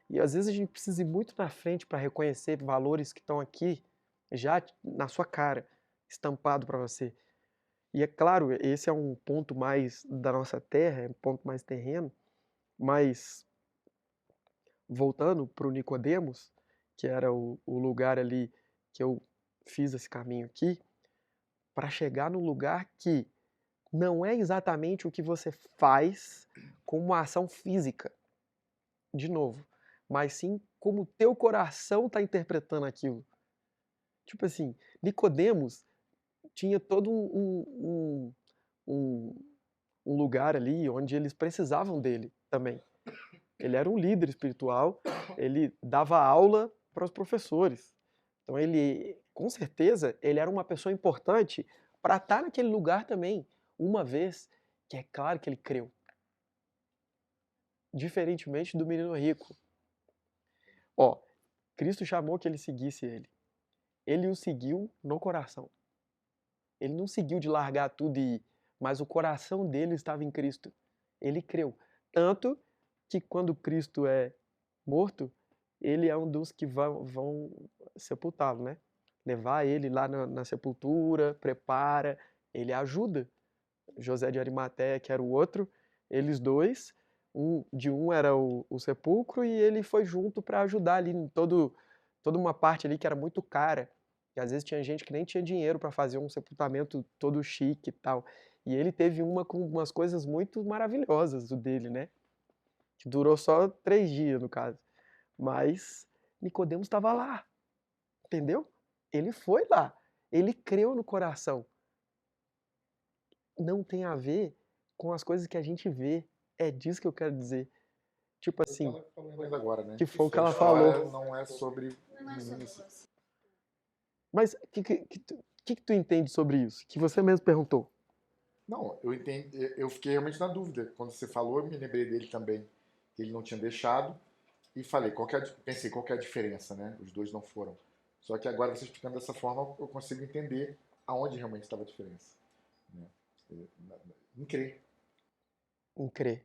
E às vezes a gente precisa ir muito na frente para reconhecer valores que estão aqui, já na sua cara, estampado para você. E é claro, esse é um ponto mais da nossa terra, é um ponto mais terreno, mas voltando para o Nicodemos, que era o lugar ali que eu fiz esse caminho aqui, para chegar num lugar que não é exatamente o que você faz com uma ação física, de novo, mas sim como o teu coração está interpretando aquilo. Tipo assim, Nicodemos tinha todo um lugar ali onde eles precisavam dele também. Ele era um líder espiritual, ele dava aula para os professores. Então ele, com certeza, ele era uma pessoa importante para estar naquele lugar também, uma vez que é claro que ele creu. Diferentemente do menino rico. Ó, Cristo chamou que ele seguisse ele. Ele o seguiu no coração. Ele não seguiu de largar tudo e ir, mas o coração dele estava em Cristo. Ele creu. Tanto que quando Cristo é morto, ele é um dos que vão sepultá-lo, né? Levar ele lá na sepultura, prepara, ele ajuda. José de Arimateia, que era o outro, eles dois, um era o sepulcro e ele foi junto para ajudar ali em toda uma parte ali que era muito cara. E às vezes tinha gente que nem tinha dinheiro para fazer um sepultamento todo chique e tal. E ele teve uma com umas coisas muito maravilhosas, o dele, né? Que durou só 3 dias, no caso. Mas Nicodemos estava lá, entendeu? Ele foi lá, ele creu no coração. Não tem a ver com as coisas que a gente vê. É disso que eu quero dizer. Tipo assim, Ela falou agora, né? que foi o que A ela história falou. não é sobre Não é sobre isso. você. Mas o que tu entende sobre isso? Que você mesmo perguntou. Não, eu entendi, eu fiquei realmente na dúvida. Quando você falou, eu me lembrei dele também, que ele não tinha deixado, e falei, pensei, qual que é a diferença, né? Os dois não foram. Só que agora, você explicando dessa forma, eu consigo entender aonde realmente estava a diferença. Né? Em crer. Em crer.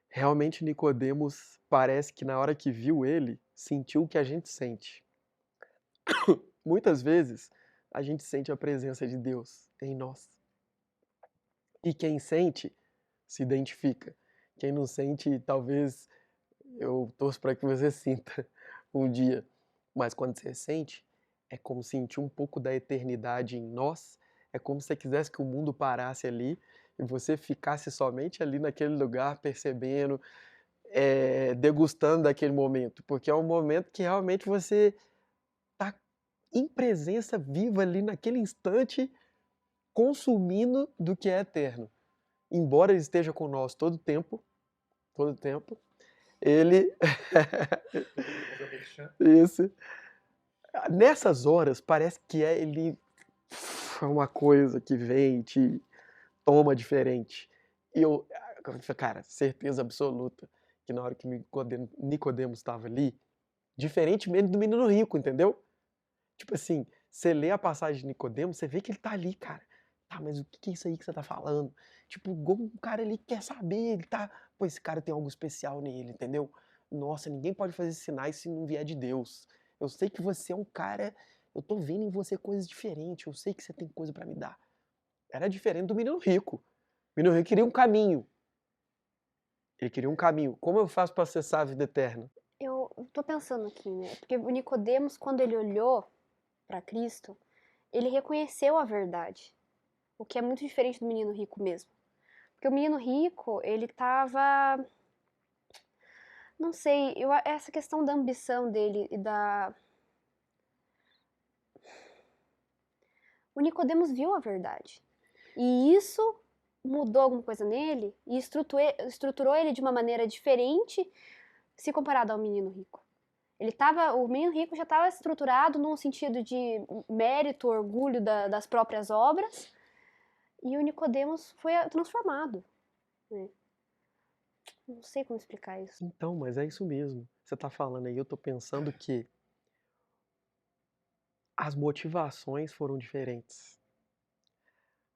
Realmente Nicodemos parece que na hora que viu ele, sentiu o que a gente sente. Muitas vezes a gente sente a presença de Deus em nós. E quem sente se identifica. Quem não sente, talvez eu torço para que você sinta um dia. Mas quando você sente, é como sentir um pouco da eternidade em nós, É como se você quisesse que o mundo parasse ali e você ficasse somente ali naquele lugar, percebendo, degustando daquele momento. Porque é um momento que realmente você está em presença viva ali naquele instante, consumindo do que é eterno. Embora ele esteja conosco todo tempo, ele... Isso. Nessas horas, parece que ele é uma coisa que vem e te toma diferente. E eu, cara, certeza absoluta que na hora que Nicodemos estava ali, diferentemente do menino rico, entendeu? Tipo assim, você lê a passagem de Nicodemos, você vê que ele tá ali, cara. Tá, mas o que é isso aí que você tá falando? Tipo, o cara ali quer saber, ele tá... Pô, esse cara tem algo especial nele, entendeu? Nossa, ninguém pode fazer sinais se não vier de Deus. Eu sei que você é um cara... Eu tô vendo em você coisas diferentes, eu sei que você tem coisa pra me dar. Era diferente do menino rico. O menino rico queria um caminho. Ele queria um caminho. Como eu faço pra acessar a vida eterna? Eu tô pensando aqui, né? Porque o Nicodemos, quando ele olhou para Cristo, ele reconheceu a verdade, o que é muito diferente do menino rico mesmo. Porque o menino rico, ele tava, não sei, essa questão da ambição dele e da... O Nicodemos viu a verdade. E isso mudou alguma coisa nele e estruturou ele de uma maneira diferente se comparado ao menino rico. O menino rico já estava estruturado num sentido de mérito, orgulho das próprias obras, e o Nicodemos foi transformado, né? Não sei como explicar isso. Então, mas é isso mesmo. Você tá falando aí, eu tô pensando que as motivações foram diferentes.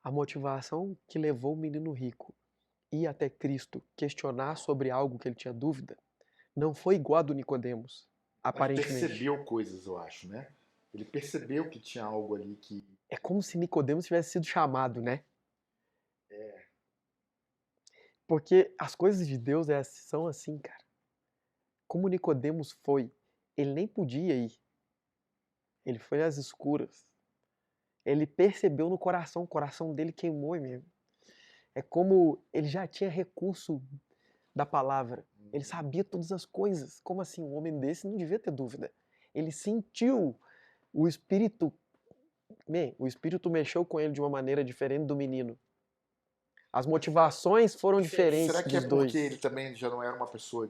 A motivação que levou o menino rico a ir até Cristo questionar sobre algo que ele tinha dúvida não foi igual a do Nicodemos, Mas aparentemente. percebeu coisas, eu acho, né? Ele percebeu que tinha algo ali que... É como se Nicodemos tivesse sido chamado, né? Porque as coisas de Deus são assim, cara. Como Nicodemos foi, ele nem podia ir. Ele foi às escuras. Ele percebeu no coração, o coração dele queimou mesmo. É como ele já tinha recurso da palavra. Ele sabia todas as coisas. Como assim? Um homem desse não devia ter dúvida. Ele sentiu o Espírito. O Espírito mexeu com ele de uma maneira diferente do menino. As motivações foram diferentes Será que é dos porque dois. ele também já não era uma pessoa,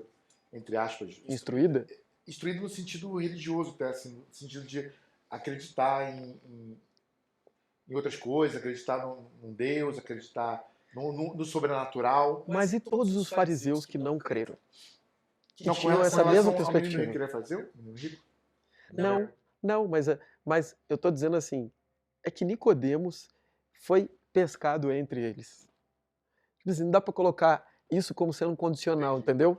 entre aspas, Instruída? instruído no sentido religioso, até, assim, no sentido de acreditar em outras coisas, acreditar num Deus, acreditar no sobrenatural. Mas e todos os fariseus que não creram? Que Não, tinham com essa mesma relação ao menino rico, perspectiva? queria fazer? O menino rico? Não, mas eu tô dizendo assim, é que Nicodemos foi pescado entre eles. Tipo assim, não dá para colocar isso como sendo um condicional, entendeu?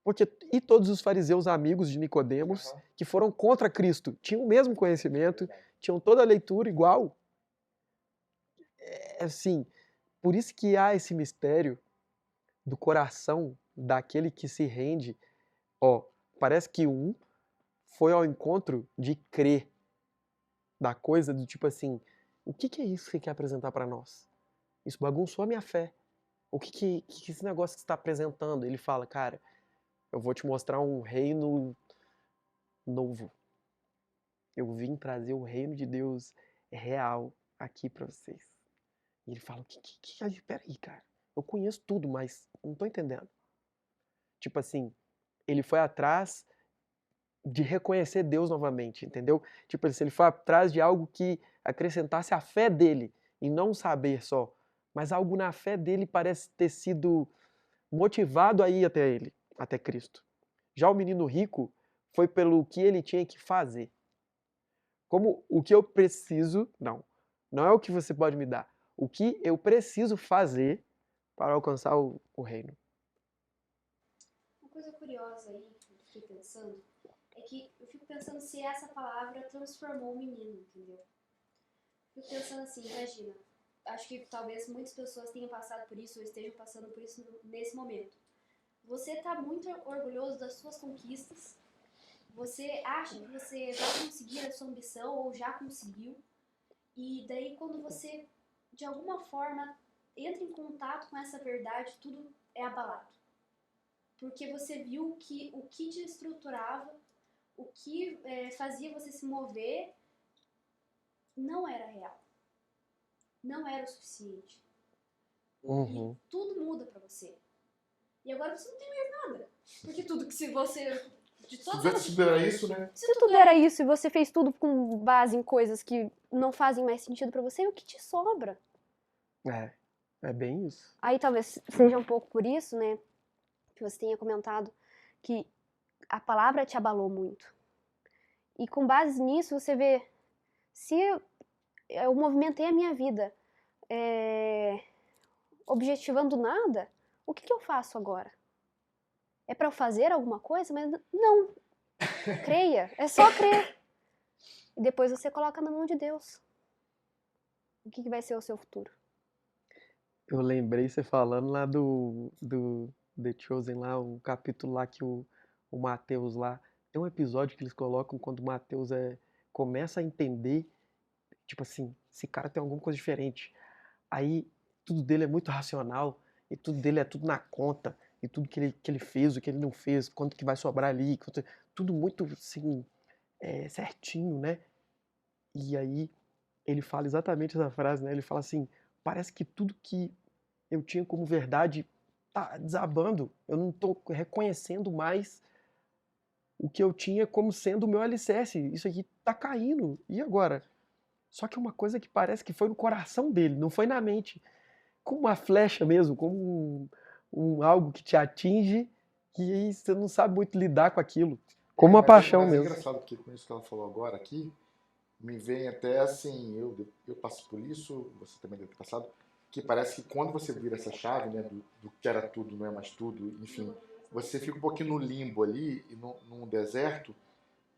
Porque e todos os fariseus amigos de Nicodemos que foram contra Cristo tinham o mesmo conhecimento, tinham toda a leitura igual. É assim, por isso que há esse mistério do coração daquele que se rende. Ó, parece que um foi ao encontro de crer, da coisa do tipo assim, o que é isso que você quer apresentar para nós? Isso bagunçou a minha fé. O que esse negócio que você está apresentando? Ele fala, cara, eu vou te mostrar um reino novo. Eu vim trazer o reino de Deus real aqui para vocês. E ele fala, peraí, cara, eu conheço tudo, mas não tô entendendo. Tipo assim, ele foi atrás de reconhecer Deus novamente, entendeu? Tipo assim, ele foi atrás de algo que acrescentasse a fé dele, e não saber só, mas algo na fé dele parece ter sido motivado a ir até ele, até Cristo. Já o menino rico foi pelo que ele tinha que fazer. Como o que eu preciso, não é o que você pode me dar, o que eu preciso fazer para alcançar o reino. Uma coisa curiosa aí que eu fiquei pensando é que eu fico pensando se essa palavra transformou o menino, entendeu? Fico pensando assim, imagina, acho que talvez muitas pessoas tenham passado por isso ou estejam passando por isso nesse momento. Você está muito orgulhoso das suas conquistas, você acha que você vai conseguir a sua ambição ou já conseguiu, E daí quando você, de alguma forma, entra em contato com essa verdade, tudo é abalado. Porque você viu que o que te estruturava, o que fazia você se mover, não era real. Não era o suficiente. Uhum. E tudo muda pra você. E agora você não tem mais nada. Porque tudo que se você... De todas as Se era isso, né? Se tudo era isso e você fez tudo com base em coisas que não fazem mais sentido pra você, o que te sobra? É bem isso. Aí talvez seja um pouco por isso, né, que você tenha comentado que a palavra te abalou muito. E com base nisso você vê, se eu movimentei a minha vida objetivando nada, o que eu faço agora? É pra eu fazer alguma coisa? Mas não. Creia, é só crer. E depois você coloca na mão de Deus. O que vai ser o seu futuro? Eu lembrei você falando lá do The Chosen lá, o capítulo lá que o Mateus lá. Tem um episódio que eles colocam quando o Mateus começa a entender, tipo assim, esse cara tem alguma coisa diferente. Aí tudo dele é muito racional, e tudo dele é tudo na conta, e tudo que ele fez, o que ele não fez, quanto que vai sobrar ali, tudo muito assim, certinho, né? E aí ele fala exatamente essa frase, né? Ele fala assim, parece que tudo que eu tinha como verdade tá desabando. Eu não tô reconhecendo mais o que eu tinha como sendo o meu alicerce. Isso aqui tá caindo. E agora? Só que é uma coisa que parece que foi no coração dele, não foi na mente. Como uma flecha mesmo, como algo que te atinge e aí você não sabe muito lidar com aquilo. Como uma paixão Mas é mesmo. engraçado porque com isso que ela falou agora aqui, me vem até assim, eu passo por isso, você também deve ter passado, que parece que quando você vira essa chave, né, do que era tudo, não é mais tudo, enfim, você fica um pouquinho no limbo ali, e num deserto,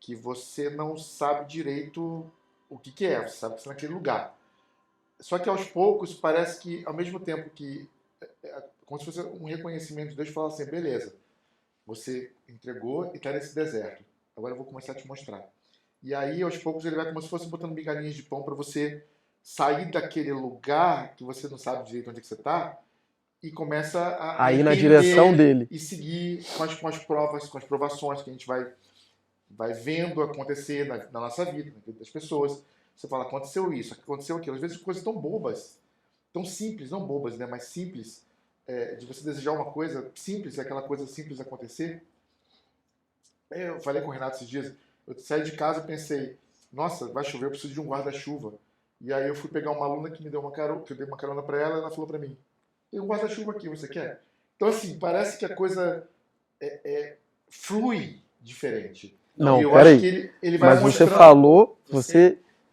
que você não sabe direito o que é, você sabe que você está naquele lugar. Só que aos poucos parece que, ao mesmo tempo que, como se fosse um reconhecimento de Deus, fala assim, beleza, você entregou e está nesse deserto, agora eu vou começar a te mostrar. E aí, aos poucos, ele vai como se fosse botando migalhinhas de pão para você sair daquele lugar que você não sabe direito onde é que você está e começa a Aí na direção entender dele. e seguir com as provas, com as provações que a gente vai vendo acontecer na nossa vida, na vida das pessoas. Você fala, aconteceu isso, aconteceu aquilo. Às vezes coisas tão bobas, tão simples, não bobas, né, mas simples, de você desejar uma coisa simples, aquela coisa simples acontecer. Eu falei com o Renato esses dias, eu saí de casa e pensei, nossa, vai chover, eu preciso de um guarda-chuva. E aí eu fui pegar uma aluna que me deu uma carona, que eu dei uma carona para ela, e ela falou para mim, tem um guarda-chuva aqui, você quer? Então assim, parece que a coisa flui diferente. Não, E eu acho que peraí. ele vai Mas você mostrando. falou,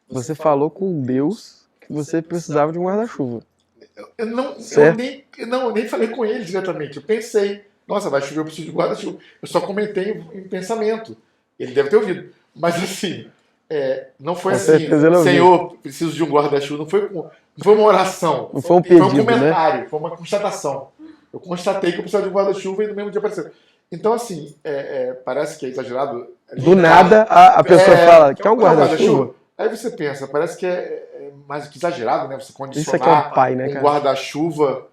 você falou com Deus que você precisava de um guarda-chuva. Certo? Eu nem falei com ele diretamente. Eu pensei, nossa, vai chover, eu preciso de guarda-chuva. Eu só comentei em pensamento. Ele deve ter ouvido. Mas assim, não foi Com assim, certeza ele ouviu. Senhor, preciso de um guarda-chuva. Não foi uma oração. Não foi um Foi um pedido, né? comentário, foi uma constatação. Eu constatei que eu precisava de um guarda-chuva e no mesmo dia apareceu. Então, assim, parece que é exagerado. Do nada a pessoa fala, quer um guarda-chuva? Aí você pensa, parece que é mais que exagerado, né? Você Isso é condicionar que é um pai, né, um cara? guarda-chuva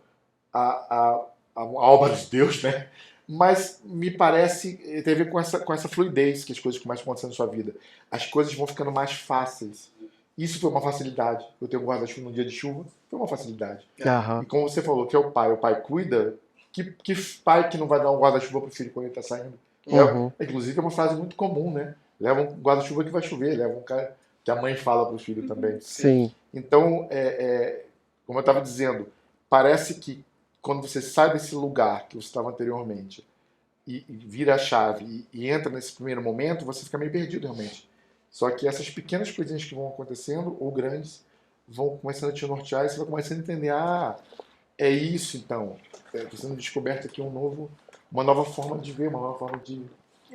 a obra de Deus, né? Mas me parece tem a ver com essa fluidez que as coisas começam a acontecer na sua vida. As coisas vão ficando mais fáceis. Isso foi uma facilidade. Eu tenho um guarda-chuva num dia de chuva, foi uma facilidade. Aham. E como você falou que é o pai cuida, que pai que não vai dar um guarda-chuva pro filho quando ele tá saindo? Uhum. Inclusive é uma frase muito comum, né? Leva um guarda-chuva que vai chover, leva um cara que a mãe fala pro filho também. Sim. Então, como eu estava dizendo, parece que quando você sai desse lugar que você estava anteriormente e vira a chave e entra nesse primeiro momento, você fica meio perdido realmente. Só que essas pequenas coisinhas que vão acontecendo, ou grandes, vão começando a te nortear e você vai começando a entender, é isso então. Estou sendo descoberto aqui uma nova forma de ver, uma nova forma de...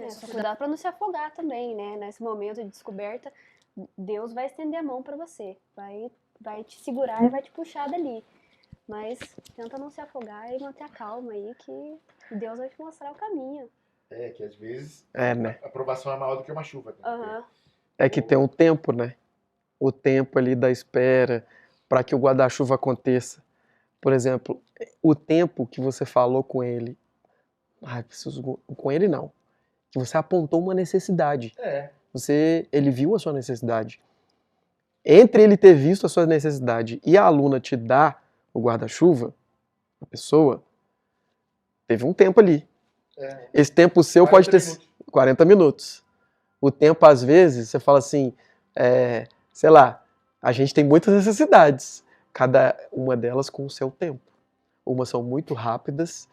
Só cuidado pra não se afogar também, né? Nesse momento de descoberta, Deus vai estender a mão pra você. Vai te segurar e vai te puxar dali. Mas tenta não se afogar e manter a calma aí, que Deus vai te mostrar o caminho. que às vezes né? a aprovação é maior do que uma chuva. Né? Aham. É que tem um tempo, né? o tempo ali da espera para que o guarda-chuva aconteça. Por exemplo, o tempo que você falou com ele. Preciso com ele não. Que você apontou uma necessidade. Ele viu a sua necessidade. Entre ele ter visto a sua necessidade e a aluna te dar o guarda-chuva, a pessoa, teve um tempo ali. Esse tempo seu pode ter 40 minutos. O tempo, às vezes, você fala assim, sei lá, a gente tem muitas necessidades, cada uma delas com o seu tempo. Umas são muito rápidas,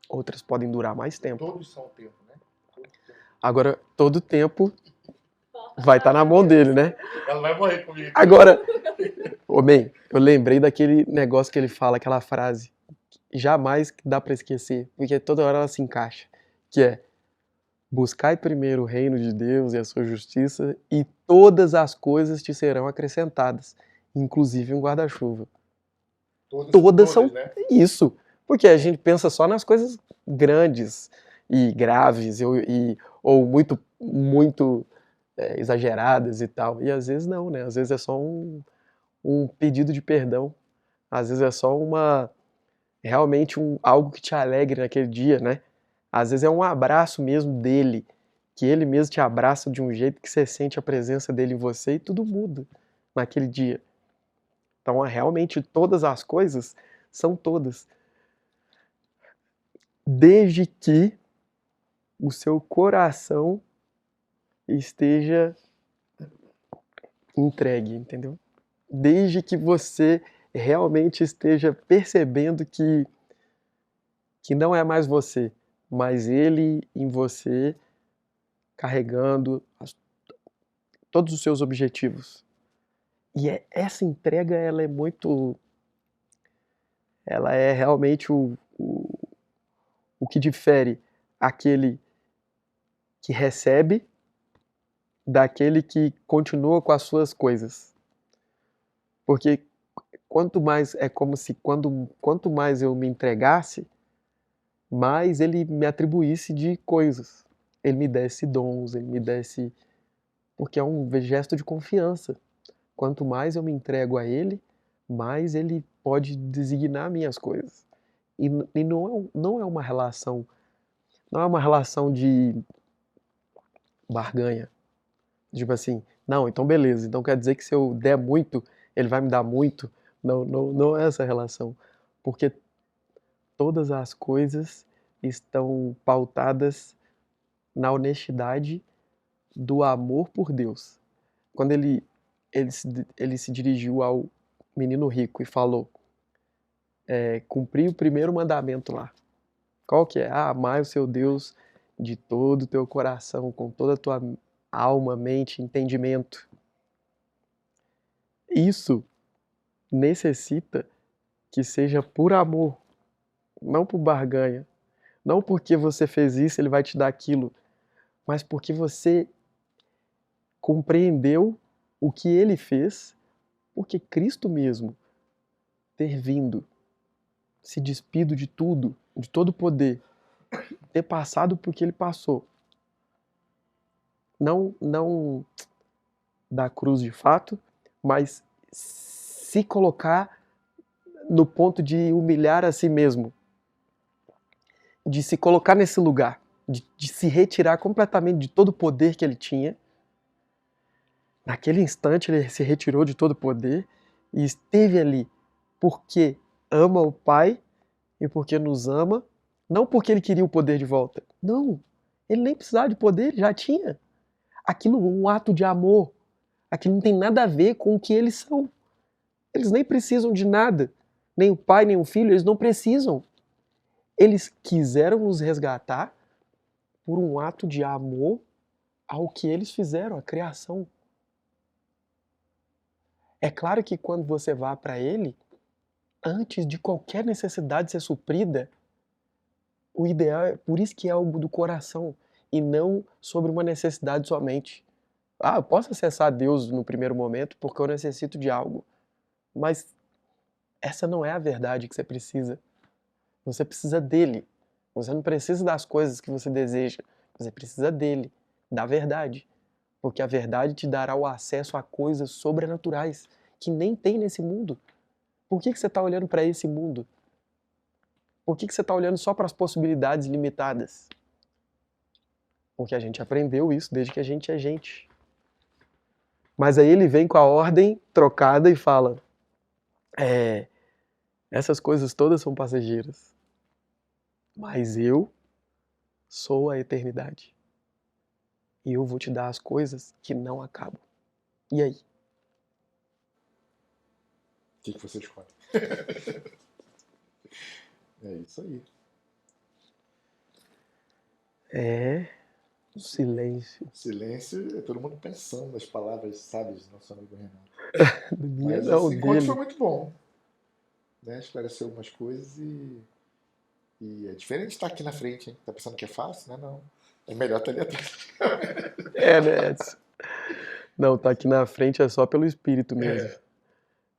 outras podem durar mais tempo. Todos são tempo, né? Agora, todo tempo vai estar na mão dele, né? Ela vai morrer comigo. Agora, bem, eu lembrei daquele negócio que ele fala, aquela frase, jamais dá pra esquecer, porque toda hora ela se encaixa, que é: buscai primeiro o reino de Deus e a sua justiça, e todas as coisas te serão acrescentadas, inclusive um guarda-chuva. Todas são, né? Isso, porque a gente pensa só nas coisas grandes e graves ou muito, muito exageradas e tal, e às vezes não, né? Às vezes é só um pedido de perdão, às vezes é só realmente algo que te alegre naquele dia, né? Às vezes é um abraço mesmo dele, que ele mesmo te abraça de um jeito que você sente a presença dele em você e tudo muda naquele dia. Então, realmente, todas as coisas são todas. Desde que o seu coração esteja entregue, entendeu? Desde que você realmente esteja percebendo que não é mais você, mas ele em você carregando todos os seus objetivos. E essa entrega, ela é realmente o que difere aquele que recebe daquele que continua com as suas coisas. Porque quanto mais quanto mais eu me entregasse, mais ele me atribuísse de coisas. Ele me desse dons, ele me desse... Porque é um gesto de confiança. Quanto mais eu me entrego a ele, mais ele pode designar minhas coisas. E não é uma relação de barganha. Tipo assim, não, então beleza, então quer dizer que se eu der muito, ele vai me dar muito. Não é essa relação. Porque todas as coisas estão pautadas na honestidade do amor por Deus. Quando ele se dirigiu ao menino rico e falou, cumprir o primeiro mandamento lá. Qual que é? Amar o seu Deus de todo o teu coração, com toda a tua alma, mente, entendimento. Isso necessita que seja por amor, não por barganha. Não porque você fez isso, ele vai te dar aquilo, mas porque você compreendeu o que ele fez, porque Cristo mesmo ter vindo, se despido de tudo, de todo o poder, ter passado por que ele passou. Não da cruz de fato, mas se colocar no ponto de humilhar a si mesmo, de se colocar nesse lugar, de se retirar completamente de todo o poder que ele tinha. Naquele instante ele se retirou de todo o poder e esteve ali porque ama o Pai e porque nos ama, não porque ele queria o poder de volta. Não, ele nem precisava de poder, ele já tinha. Aquilo é um ato de amor. Aquilo não tem nada a ver com o que eles são. Eles nem precisam de nada. Nem o Pai, nem o Filho, eles não precisam. Eles quiseram nos resgatar por um ato de amor ao que eles fizeram, a criação. É claro que quando você vai para ele, antes de qualquer necessidade ser suprida, o ideal é, por isso que é algo do coração, e não sobre uma necessidade somente. Eu posso acessar Deus no primeiro momento porque eu necessito de algo, mas essa não é a verdade que você precisa. Você precisa dele. Você não precisa das coisas que você deseja, você precisa dele, da verdade. Porque a verdade te dará o acesso a coisas sobrenaturais que nem tem nesse mundo. Por que você está olhando para esse mundo? Por que você está olhando só para as possibilidades limitadas? Porque a gente aprendeu isso desde que a gente é gente. Mas aí ele vem com a ordem trocada e fala: essas coisas todas são passageiras, mas eu sou a eternidade. E eu vou te dar as coisas que não acabam. E aí? O que você escolhe? É isso aí. O silêncio. Silêncio é todo mundo pensando nas palavras sábias do nosso amigo Renato. Minha Mas não, esse encontro dele. foi muito bom. Né? Esclareceu algumas coisas e é diferente estar aqui na frente, hein? Tá pensando que é fácil? Né? Não. É melhor estar ali atrás. Né? Não, tá aqui na frente é só pelo Espírito mesmo.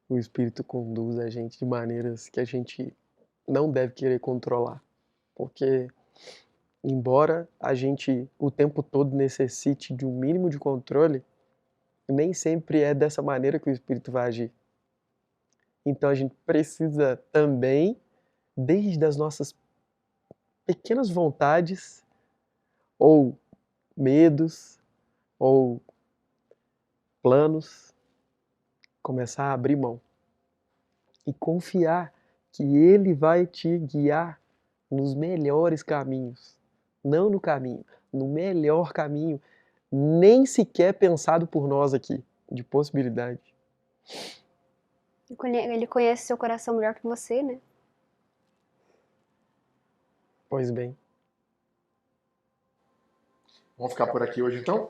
O Espírito conduz a gente de maneiras que a gente não deve querer controlar. Porque, embora a gente o tempo todo necessite de um mínimo de controle, nem sempre é dessa maneira que o Espírito vai agir. Então a gente precisa também, desde as nossas pequenas vontades, ou medos, ou planos, começar a abrir mão e confiar que Ele vai te guiar nos melhores caminhos. Não no caminho, no melhor caminho, nem sequer pensado por nós aqui, de possibilidade. Ele conhece seu coração melhor que você, né? Pois bem. Vamos ficar por aqui hoje então?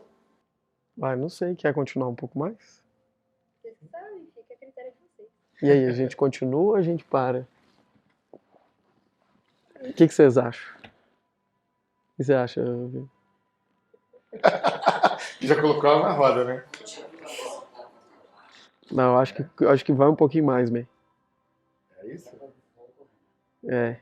Não sei, quer continuar um pouco mais? Vocês que sabem, fica a critério de vocês. E aí, a gente continua ou a gente para? O que vocês acham? O que você acha, Vitor? Já colocou ela na roda, né? Não, acho que vai um pouquinho mais, man. É isso? É.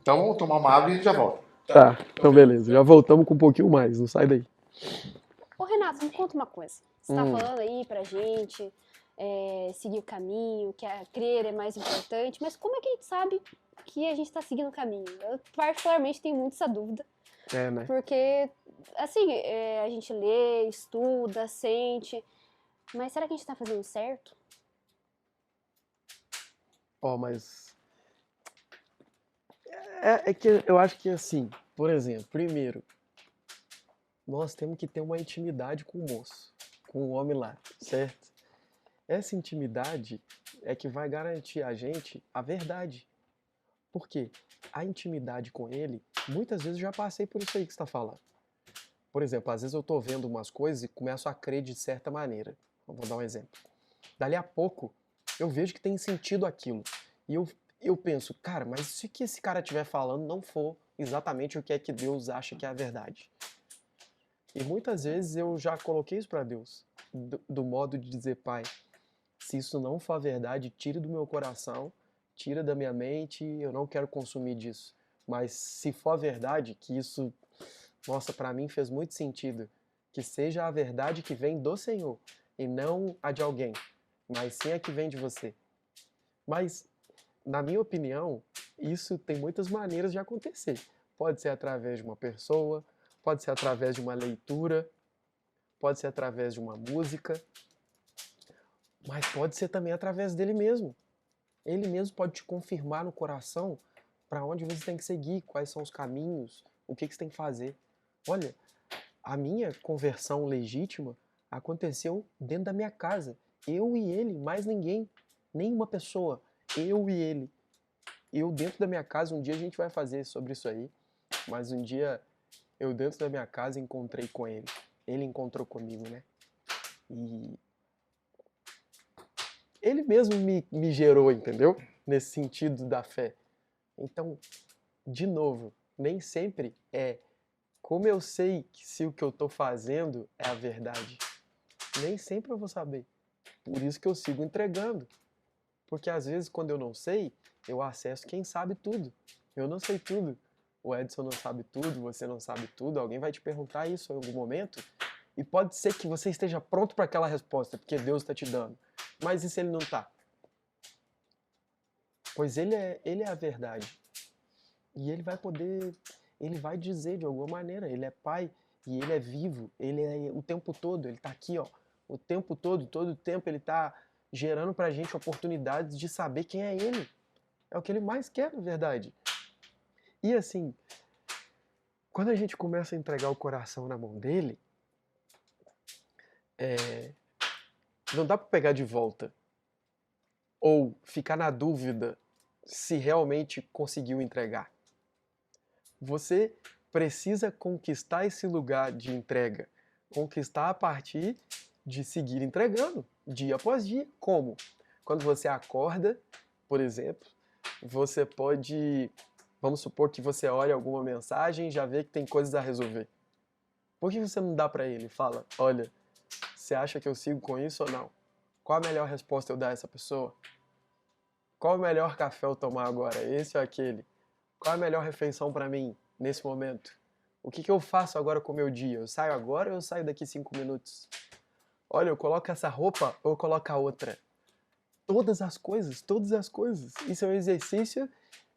Então vamos tomar uma água e a gente já volta. Tá, então beleza. Já voltamos com um pouquinho mais, não sai daí. Ô, Renato, me conta uma coisa. Você tá falando aí pra gente seguir o caminho, que crer é mais importante, mas como é que a gente sabe que a gente tá seguindo o caminho? Eu particularmente tenho muito essa dúvida, Né? porque, assim, a gente lê, estuda, sente, mas será que a gente tá fazendo certo? Mas é que eu acho que assim, por exemplo, primeiro, nós temos que ter uma intimidade com o moço, com o homem lá, certo? Essa intimidade é que vai garantir a gente a verdade. Por quê? A intimidade com ele, muitas vezes eu já passei por isso aí que você está falando. Por exemplo, às vezes eu estou vendo umas coisas e começo a crer de certa maneira. Vou dar um exemplo. Dali a pouco, eu vejo que tem sentido aquilo. E eu penso, cara, mas se o que esse cara estiver falando não for exatamente o que é que Deus acha que é a verdade? E muitas vezes eu já coloquei isso para Deus, do modo de dizer, Pai, se isso não for a verdade, tira do meu coração, tira da minha mente, eu não quero consumir disso. Mas se for a verdade, que isso, nossa, para mim fez muito sentido, que seja a verdade que vem do Senhor, e não a de alguém, mas sim a que vem de você. Mas, na minha opinião, isso tem muitas maneiras de acontecer. Pode ser através de uma pessoa, pode ser através de uma leitura, pode ser através de uma música, mas pode ser também através dele mesmo. Ele mesmo pode te confirmar no coração para onde você tem que seguir, quais são os caminhos, o que você tem que fazer. Olha, a minha conversão legítima aconteceu dentro da minha casa. Eu e ele, mais ninguém, nenhuma pessoa. Eu e ele. Eu dentro da minha casa, um dia a gente vai fazer sobre isso aí, mas um dia eu dentro da minha casa encontrei com ele. Ele encontrou comigo, né? E ele mesmo me gerou, entendeu? Nesse sentido da fé. Então, de novo, nem sempre é como eu sei que se o que eu estou fazendo é a verdade. Nem sempre eu vou saber. Por isso que eu sigo entregando. Porque às vezes, quando eu não sei, eu acesso quem sabe tudo. Eu não sei tudo. o Edson não sabe tudo, você não sabe tudo, alguém vai te perguntar isso em algum momento, e pode ser que você esteja pronto para aquela resposta, porque Deus está te dando. Mas e se ele não está? Pois ele é a verdade. E ele vai poder, ele vai dizer de alguma maneira, ele é pai, e ele é vivo, ele é o tempo todo, ele está aqui, ó, o tempo todo o tempo ele está gerando pra gente oportunidades de saber quem é ele. É o que ele mais quer, na verdade. E assim, quando a gente começa a entregar o coração na mão dele, não dá pra pegar de volta. Ou ficar na dúvida se realmente conseguiu entregar. Você precisa conquistar esse lugar de entrega. Conquistar a partir de seguir entregando, dia após dia. Como? Quando você acorda, por exemplo, você pode... Vamos supor que você olha alguma mensagem e já vê que tem coisas a resolver. Por que você não dá pra ele e fala, olha, você acha que eu sigo com isso ou não? Qual a melhor resposta eu dar a essa pessoa? Qual o melhor café eu tomar agora? Esse ou aquele? Qual a melhor refeição pra mim nesse momento? O que eu faço agora com o meu dia? Eu saio agora ou eu saio daqui 5 minutos? Olha, eu coloco essa roupa ou eu coloco a outra? Todas as coisas, todas as coisas. Isso é um exercício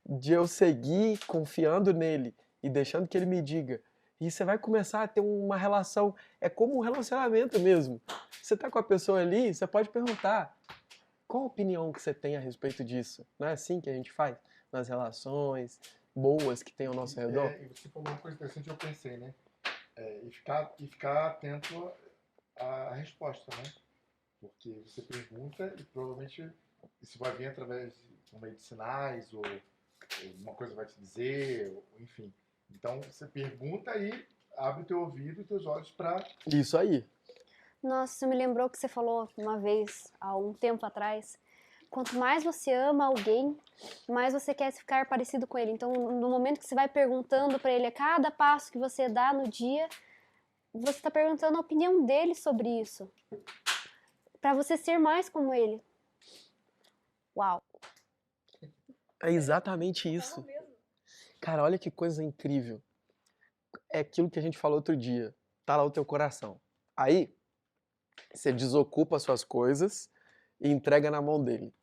de eu seguir confiando nele e deixando que ele me diga. E você vai começar a ter uma relação, é como um relacionamento mesmo. Você tá com a pessoa ali, você pode perguntar, qual a opinião que você tem a respeito disso? Não é assim que a gente faz nas relações boas que tem ao nosso redor? E você falou uma coisa interessante, eu pensei, né? E ficar atento à resposta, né? Porque você pergunta e provavelmente isso vai vir através de meio de sinais, ou uma coisa vai te dizer, ou, enfim. Então você pergunta e abre o teu ouvido e teus olhos para... Isso aí. Nossa, isso me lembrou que você falou uma vez, há um tempo atrás. Quanto mais você ama alguém, mais você quer ficar parecido com ele. Então, no momento que você vai perguntando pra ele a cada passo que você dá no dia, você está perguntando a opinião dele sobre isso. Pra você ser mais como ele. Uau. É exatamente isso. Cara, olha que coisa incrível. É aquilo que a gente falou outro dia. Tá lá o teu coração. Aí, você desocupa as suas coisas e entrega na mão dele.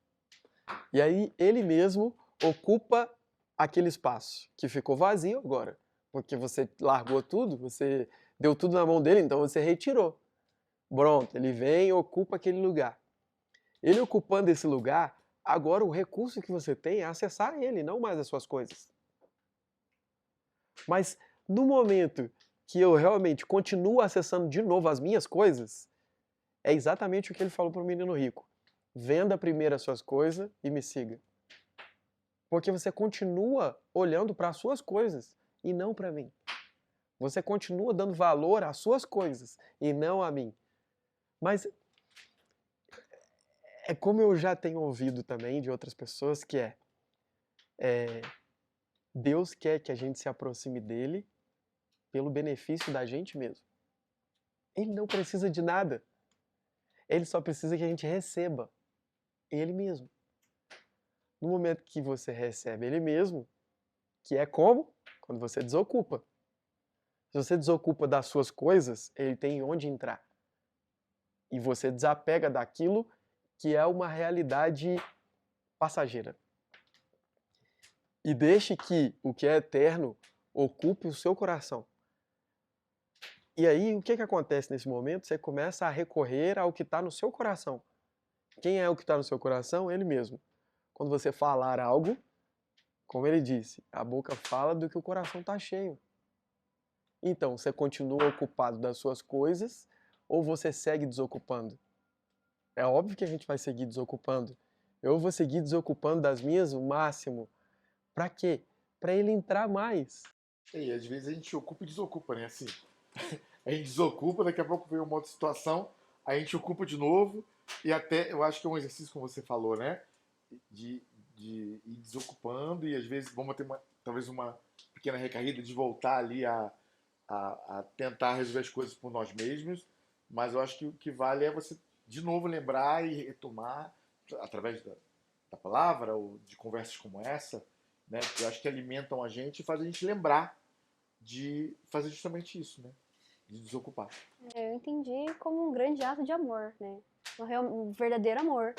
E aí, ele mesmo ocupa aquele espaço que ficou vazio agora. Porque você largou tudo, você deu tudo na mão dele, então você retirou. Pronto, ele vem e ocupa aquele lugar. Ele ocupando esse lugar, agora o recurso que você tem é acessar ele, não mais as suas coisas. Mas no momento que eu realmente continuo acessando de novo as minhas coisas, é exatamente o que ele falou para o menino rico. Venda primeiro as suas coisas e me siga. Porque você continua olhando para as suas coisas e não para mim. Você continua dando valor às suas coisas e não a mim. Mas é como eu já tenho ouvido também de outras pessoas que Deus quer que a gente se aproxime dele pelo benefício da gente mesmo. Ele não precisa de nada. Ele só precisa que a gente receba ele mesmo. No momento que você recebe ele mesmo, que é como? Quando você desocupa. Se você desocupa das suas coisas, ele tem onde entrar. E você desapega daquilo que é uma realidade passageira. E deixe que o que é eterno ocupe o seu coração. E aí, o que acontece nesse momento? Você começa a recorrer ao que está no seu coração. Quem é o que está no seu coração? Ele mesmo. Quando você falar algo, como ele disse, a boca fala do que o coração está cheio. Então, você continua ocupado das suas coisas ou você segue desocupando? É óbvio que a gente vai seguir desocupando. Eu vou seguir desocupando das minhas o máximo. Pra quê? Pra ele entrar mais. E às vezes a gente ocupa e desocupa, né? Assim, a gente desocupa, daqui a pouco vem uma outra situação, a gente ocupa de novo, e até, eu acho que é um exercício, como você falou, né? De ir desocupando, e às vezes vamos ter talvez uma pequena recaída de voltar ali a tentar resolver as coisas por nós mesmos, mas eu acho que o que vale é você de novo lembrar e retomar através da palavra ou de conversas como essa, né? Que eu acho que alimentam a gente e fazem a gente lembrar de fazer justamente isso, né? De desocupar. Eu entendi como um grande ato de amor, né? Um verdadeiro amor.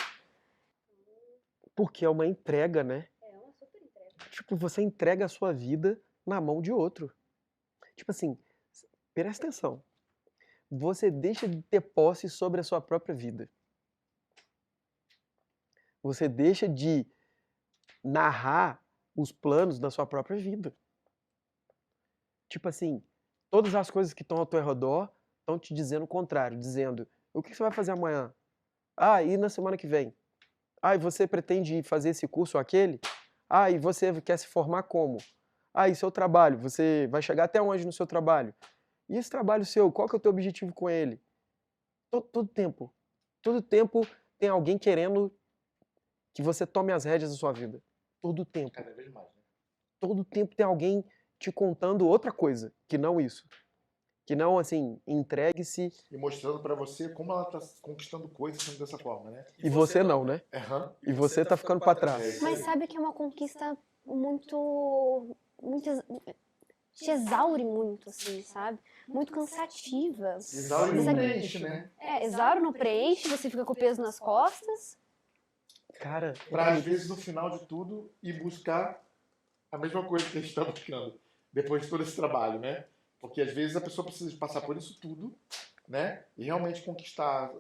Porque é uma entrega, né? É uma super entrega. Tipo, você entrega a sua vida na mão de outro. Tipo assim, presta atenção. Você deixa de ter posse sobre a sua própria vida. Você deixa de narrar os planos da sua própria vida. Tipo assim, todas as coisas que estão ao teu redor estão te dizendo o contrário, dizendo, o que você vai fazer amanhã? Ah, e na semana que vem? Ah, e você pretende fazer esse curso ou aquele? Ah, e você quer se formar como? Ah, e seu trabalho? Você vai chegar até onde no seu trabalho? E esse trabalho seu, qual que é o teu objetivo com ele? Todo tempo. Todo tempo tem alguém querendo que você tome as rédeas da sua vida. Todo tempo. Cada vez mais, né? Todo tempo tem alguém te contando outra coisa, que não isso. Que não, assim, entregue-se E mostrando pra você como ela tá conquistando coisas sendo dessa forma, né? e você não, né? Aham. E você tá ficando pra trás. Mas sabe que é uma conquista muito te exaure muito, assim, sabe? Muito cansativa. Exaure Isso não aqui- preenche, né? Exaure, não preenche, você fica com o peso nas costas. Cara, Pra às vezes no final de tudo ir buscar a mesma coisa que a gente está buscando depois de todo esse trabalho, né? Porque às vezes a pessoa precisa passar por isso tudo, né? E realmente conquistar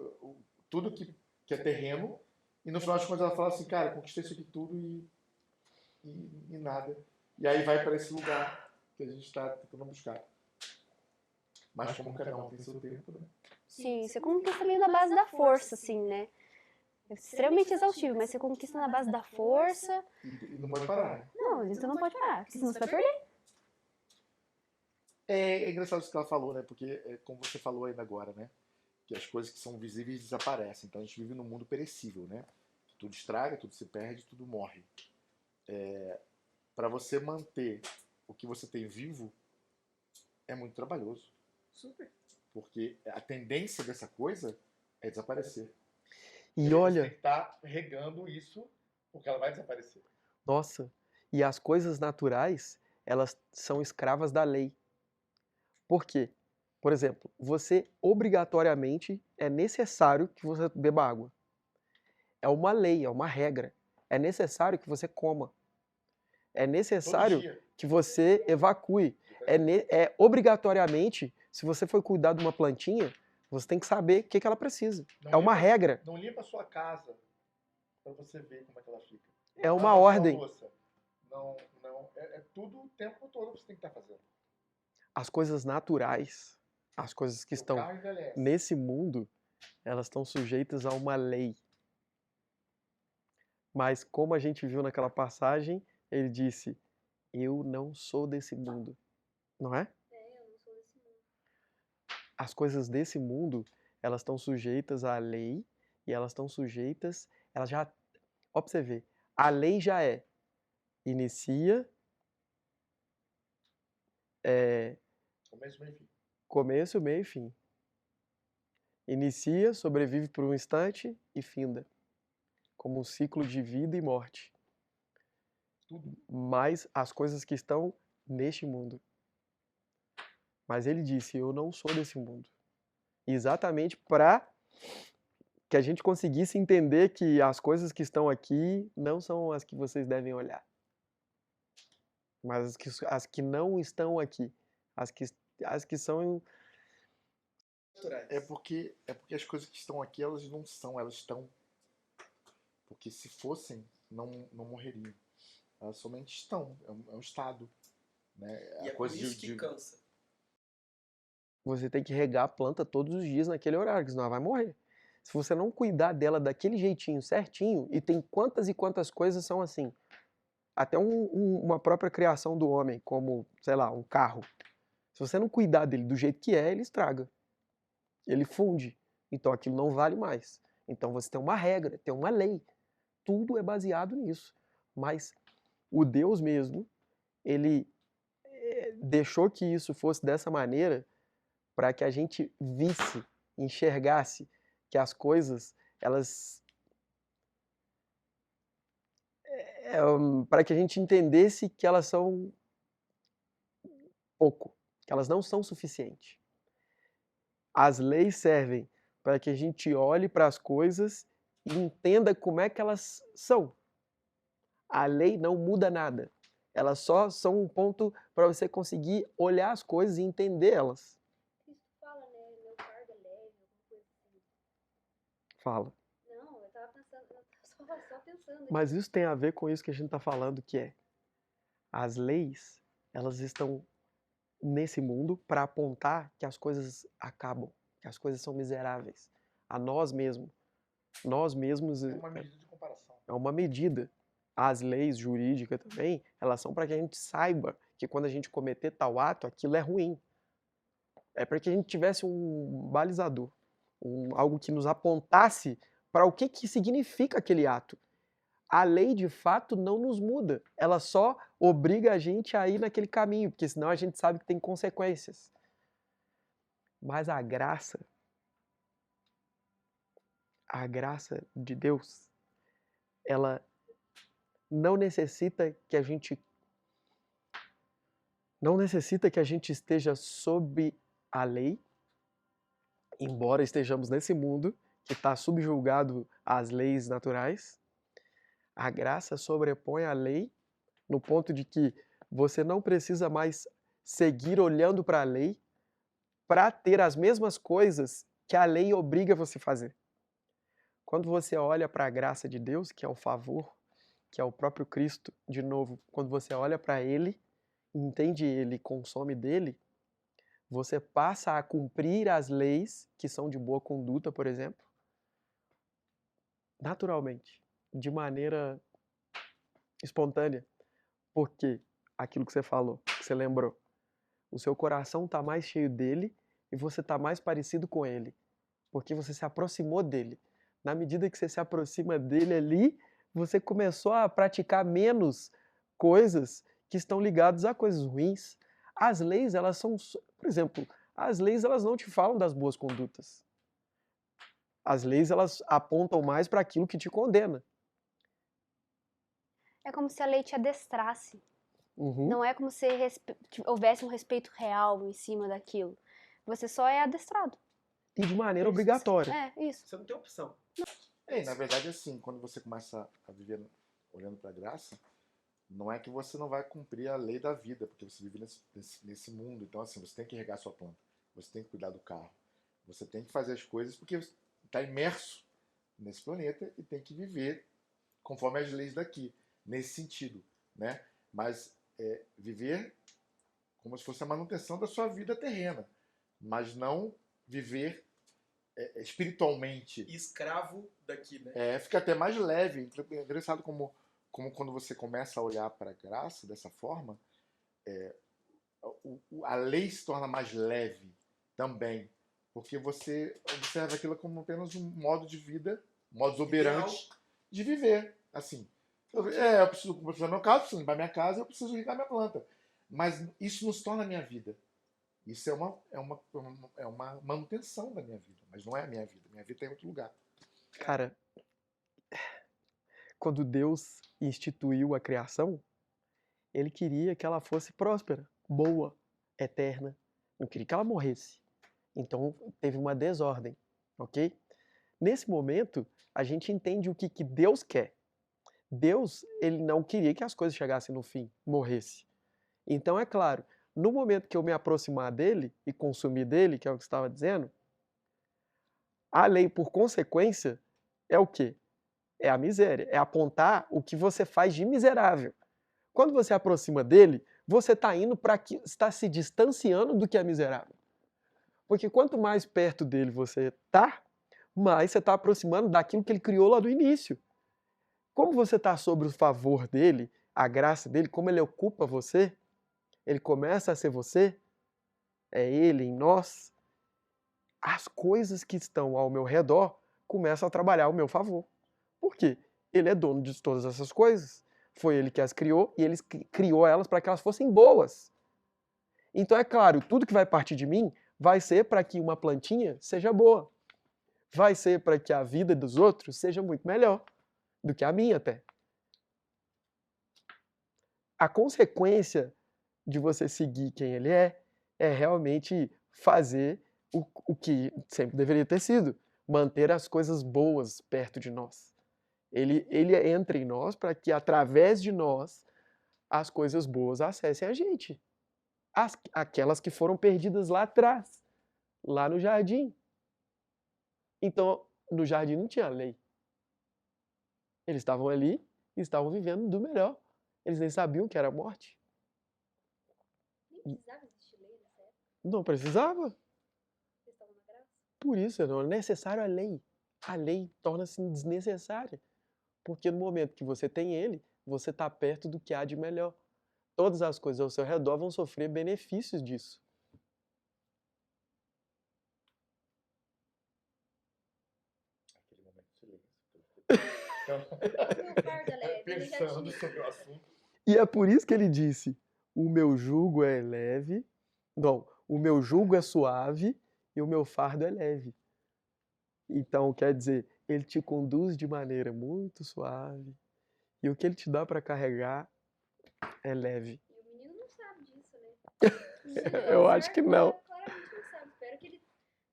tudo que é terreno. E no final das contas ela fala assim, cara, conquistei isso aqui tudo e nada. E aí vai para esse lugar que a gente está tentando buscar. Mas como cada um tem seu tempo, né? Sim, você conquista meio na base da força, assim, né? É extremamente exaustivo, mas você conquista na base da força. E não pode parar, né? Não, você não pode parar, porque senão você vai perder. É engraçado isso que ela falou, né? Porque, como você falou ainda agora, né? Que as coisas que são visíveis desaparecem. Então a gente vive num mundo perecível, né? Tudo estraga, tudo se perde, tudo morre. Para você manter o que você tem vivo, é muito trabalhoso. Super. Porque a tendência dessa coisa é desaparecer. e Você tem olha, que estar regando isso, porque ela vai desaparecer. nossa, e as coisas naturais, elas são escravas da lei. Por quê? Por exemplo, você obrigatoriamente é necessário que você beba água. É uma lei, é uma regra. É necessário que você coma. É necessário Todo dia. que você evacue. Obrigatoriamente, se você for cuidar de uma plantinha, você tem que saber o que ela precisa. É uma regra, Não limpa a sua casa para você ver como é que ela fica. é Não uma lava a sua ordem. louça. Não, é tudo o tempo todo que você tem que estar fazendo. As coisas naturais, as coisas que Seu estão carro envelhece. nesse mundo, elas estão sujeitas a uma lei. Mas como a gente viu naquela passagem, ele disse: eu não sou desse mundo. Não é? Eu não sou desse mundo. As coisas desse mundo, elas estão sujeitas à lei e elas estão sujeitas, elas já, ó pra você ver, a lei já inicia, Começo, meio e fim. começo, meio e fim. Inicia, sobrevive por um instante e finda, como um ciclo de vida e morte. Tudo. Mas as coisas que estão neste mundo. Mas ele disse: eu não sou desse mundo. Exatamente para que a gente conseguisse entender que as coisas que estão aqui não são as que vocês devem olhar. Mas as que não estão aqui. As que são naturais. É porque as coisas que estão aqui, elas não são, elas estão. Porque se fossem, não morreriam. Elas somente estão. É um estado. Né? E é por isso que cansa. Você tem que regar a planta todos os dias naquele horário, que senão ela vai morrer. Se você não cuidar dela daquele jeitinho certinho, e tem quantas e quantas coisas são assim. Até uma própria criação do homem, como, sei lá, um carro. Se você não cuidar dele do jeito que é, ele estraga. Ele funde. Então aquilo não vale mais. Então você tem uma regra, tem uma lei. Tudo é baseado nisso. Mas o Deus mesmo, ele deixou que isso fosse dessa maneira para que a gente visse, enxergasse que as coisas, elas para que a gente entendesse que elas são pouco, que elas não são suficientes. As leis servem para que a gente olhe para as coisas e entenda como é que elas são. A lei não muda nada. Elas só são um ponto para você conseguir olhar as coisas e entender elas. Cristo fala, né? Meu fardo é leve, alguma coisa assim. Fala. Não, eu tava pensando, só pensando. Mas isso tem a ver com isso que a gente está falando, que é as leis, elas estão nesse mundo para apontar que as coisas acabam, que as coisas são miseráveis. A nós mesmos. Nós mesmos É uma medida de comparação. é uma medida. As leis jurídicas também, elas são para que a gente saiba que quando a gente cometer tal ato, aquilo é ruim. É para que a gente tivesse um balizador, algo que nos apontasse para o que significa aquele ato. A lei, de fato, não nos muda. Ela só obriga a gente a ir naquele caminho, porque senão a gente sabe que tem consequências. Mas a graça de Deus, ela não necessita que a gente esteja sob a lei, embora estejamos nesse mundo que está subjugado às leis naturais. A graça sobrepõe a lei no ponto de que você não precisa mais seguir olhando para a lei para ter as mesmas coisas que a lei obriga você a fazer. Quando você olha para a graça de Deus, que é o favor, que é o próprio Cristo, de novo, quando você olha para Ele, entende Ele, consome dele, você passa a cumprir as leis que são de boa conduta, por exemplo, naturalmente, de maneira espontânea. Porque aquilo que você falou, que você lembrou, o seu coração está mais cheio dele e você está mais parecido com ele, porque você se aproximou dele. Na medida que você se aproxima dele ali, você começou a praticar menos coisas que estão ligadas a coisas ruins. As leis, elas são, por exemplo, as leis elas não te falam das boas condutas. As leis elas apontam mais para aquilo que te condena. É como se a lei te adestrasse. Uhum. Não é como se houvesse um respeito real em cima daquilo. Você só é adestrado. E de maneira obrigatória. É, isso. Você não tem opção. Na verdade, assim, quando você começa a viver olhando para a graça, não é que você não vai cumprir a lei da vida, porque você vive nesse mundo. Então, assim, você tem que regar sua planta, você tem que cuidar do carro, você tem que fazer as coisas porque você está imerso nesse planeta e tem que viver conforme as leis daqui, nesse sentido, né? Mas viver como se fosse a manutenção da sua vida terrena, mas não viver espiritualmente. Escravo daqui, né? Fica até mais leve. É engraçado como quando você começa a olhar para a graça dessa forma, a lei se torna mais leve também, porque você observa aquilo como apenas um modo de vida, modus operandi de viver. Assim, eu preciso comprar meu carro, preciso limpar minha casa, eu preciso regar minha planta. Mas isso não se torna a minha vida. Isso é uma manutenção da minha vida, mas não é a minha vida. Minha vida está em outro lugar. Cara, quando Deus instituiu a criação, Ele queria que ela fosse próspera, boa, eterna. Não queria que ela morresse. Então, teve uma desordem, ok? Nesse momento, a gente entende o que Deus quer. Deus, Ele não queria que as coisas chegassem no fim, morresse. Então, é claro, no momento que eu me aproximar dele e consumir dele, que é o que você estava dizendo, a lei, por consequência, é o quê? É a miséria, é apontar o que você faz de miserável. Quando você aproxima dele, você está indo para que está se distanciando do que é miserável. Porque quanto mais perto dele você está, mais você está aproximando daquilo que ele criou lá do início. Como você está sob o favor dele, a graça dele, como ele ocupa você, ele começa a ser você, é ele em nós, as coisas que estão ao meu redor começam a trabalhar ao meu favor. Por quê? Ele é dono de todas essas coisas. Foi ele que as criou e ele criou elas para que elas fossem boas. Então, é claro, tudo que vai partir de mim vai ser para que uma plantinha seja boa. Vai ser para que a vida dos outros seja muito melhor do que a minha até. a consequência de você seguir quem ele é realmente fazer o que sempre deveria ter sido, manter as coisas boas perto de nós. Ele entra em nós para que, através de nós, as coisas boas acessem a gente. Aquelas que foram perdidas lá atrás, lá no jardim. Então, no jardim não tinha lei. Eles estavam ali e estavam vivendo do melhor. Eles nem sabiam o que era a morte. Nem precisava existir lei nessa época. Não precisava. Eles estavam na graça. Por isso, não é necessário a lei. A lei torna-se desnecessária. Porque no momento que você tem ele, você está perto do que há de melhor. Todas as coisas ao seu redor vão sofrer benefícios disso. Aquele momento de silêncio. Meu fardo é leve, ele já Pensando tinha. sobre o assunto. E é por isso que ele disse: o meu jugo é leve, não, o meu jugo é suave e o meu fardo é leve. Então, quer dizer, ele te conduz de maneira muito suave e o que ele te dá para carregar é leve. E o menino não sabe disso, né? O menino, Eu acho que não. Claramente não sabe. Espero que ele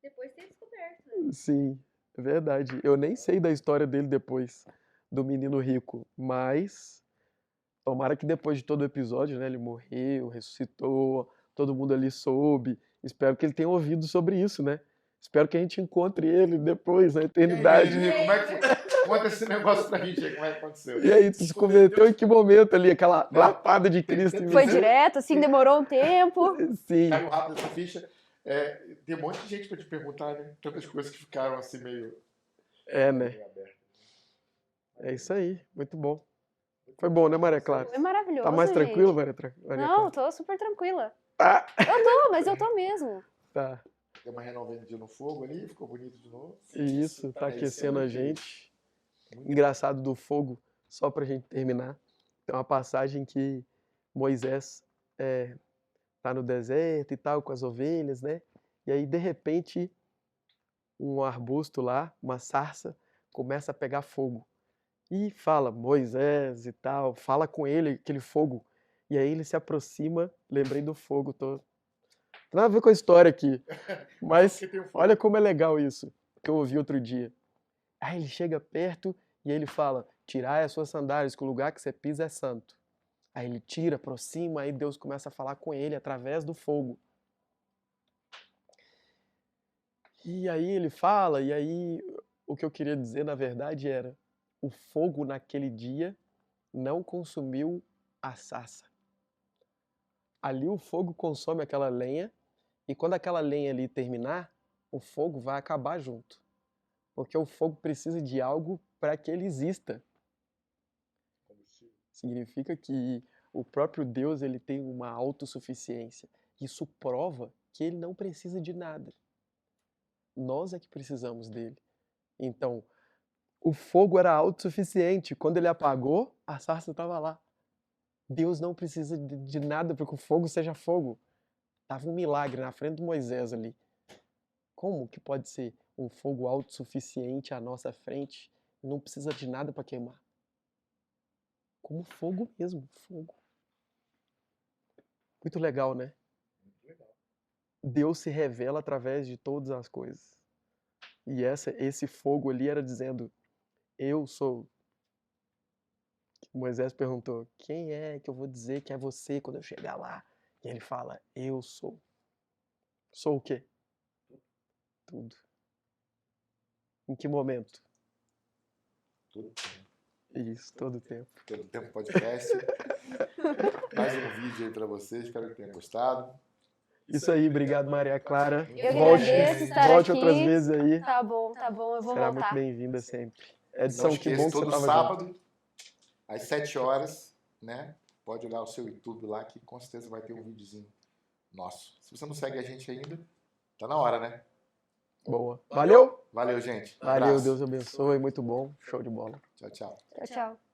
depois tenha descoberto, né? Sim, é verdade. Eu nem sei da história dele depois, do menino rico, mas tomara que depois de todo o episódio, né, ele morreu, ressuscitou, todo mundo ali soube. Espero que ele tenha ouvido sobre isso, né? Espero que a gente encontre ele depois, na eternidade. E aí, como é que foi? Conta esse negócio pra gente aí, como é que aconteceu? E aí, tu se converteu em que momento ali, aquela lapada de Cristo em Foi você? direto, assim, demorou um tempo. Sim, Caiu rápido essa ficha. Tem um monte de gente pra te perguntar, né? Tantas coisas que ficaram assim meio né? abertas. É isso aí, muito bom. Foi bom, né, Maria Clara? Foi maravilhoso, Tá mais gente. tranquilo, Maria Não, Clara? tô super tranquila. Tá. Não, mas eu tô mesmo. Tá. Deu uma renovadinha no fogo ali, ficou bonito de novo. Isso, tá aquecendo a gente. Muito Engraçado do fogo, só pra gente terminar. Tem uma passagem que Moisés tá no deserto e tal, com as ovelhas, né? E aí, de repente, um arbusto lá, uma sarça, começa a pegar fogo. E fala, Moisés e tal, fala com ele, aquele fogo. E aí ele se aproxima, lembrei do fogo, não tem nada a ver com a história aqui, mas Porque tem o fogo. olha como é legal isso, que eu ouvi outro dia. Aí ele chega perto e ele fala, tirai as suas sandálias, que o lugar que você pisa é santo. Aí ele tira, aproxima, aí Deus começa a falar com ele através do fogo. E aí ele fala, e aí o que eu queria dizer na verdade era, o fogo naquele dia não consumiu a sarça. Ali o fogo consome aquela lenha, e quando aquela lenha ali terminar, o fogo vai acabar junto. Porque o fogo precisa de algo para que ele exista. Significa que o próprio Deus ele tem uma autossuficiência. Isso prova que ele não precisa de nada. Nós é que precisamos dele. Então, o fogo era autossuficiente. Quando ele apagou, a sarça estava lá. Deus não precisa de nada para que o fogo seja fogo. Estava um milagre na frente de Moisés ali. Como que pode ser um fogo autossuficiente à nossa frente e não precisa de nada para queimar? Como fogo mesmo, fogo. Muito legal, né? Deus se revela através de todas as coisas. E esse fogo ali era dizendo, eu sou. Moisés perguntou, quem é que eu vou dizer que é você quando eu chegar lá? E ele fala, eu sou. Sou o quê? Tudo. Em que momento? Todo tempo. Isso, todo tempo. Todo tempo podcast. Mais um vídeo aí pra vocês, espero que tenham gostado. Isso aí, obrigado Maria Clara. Eu Volte, agradeço estar volte aqui. outras vezes aí. Tá bom, eu vou Será muito voltar. bem-vinda sempre. Não Edição, que esqueça, bom que você todo estava sábado, às 7 horas, né? Pode olhar o seu YouTube lá, que com certeza vai ter um videozinho nosso. Se você não segue a gente ainda, tá na hora, né? Boa. Valeu? Valeu, gente. Um Valeu, abraço. Deus abençoe, muito bom. Show de bola. Tchau, tchau. Tchau, tchau.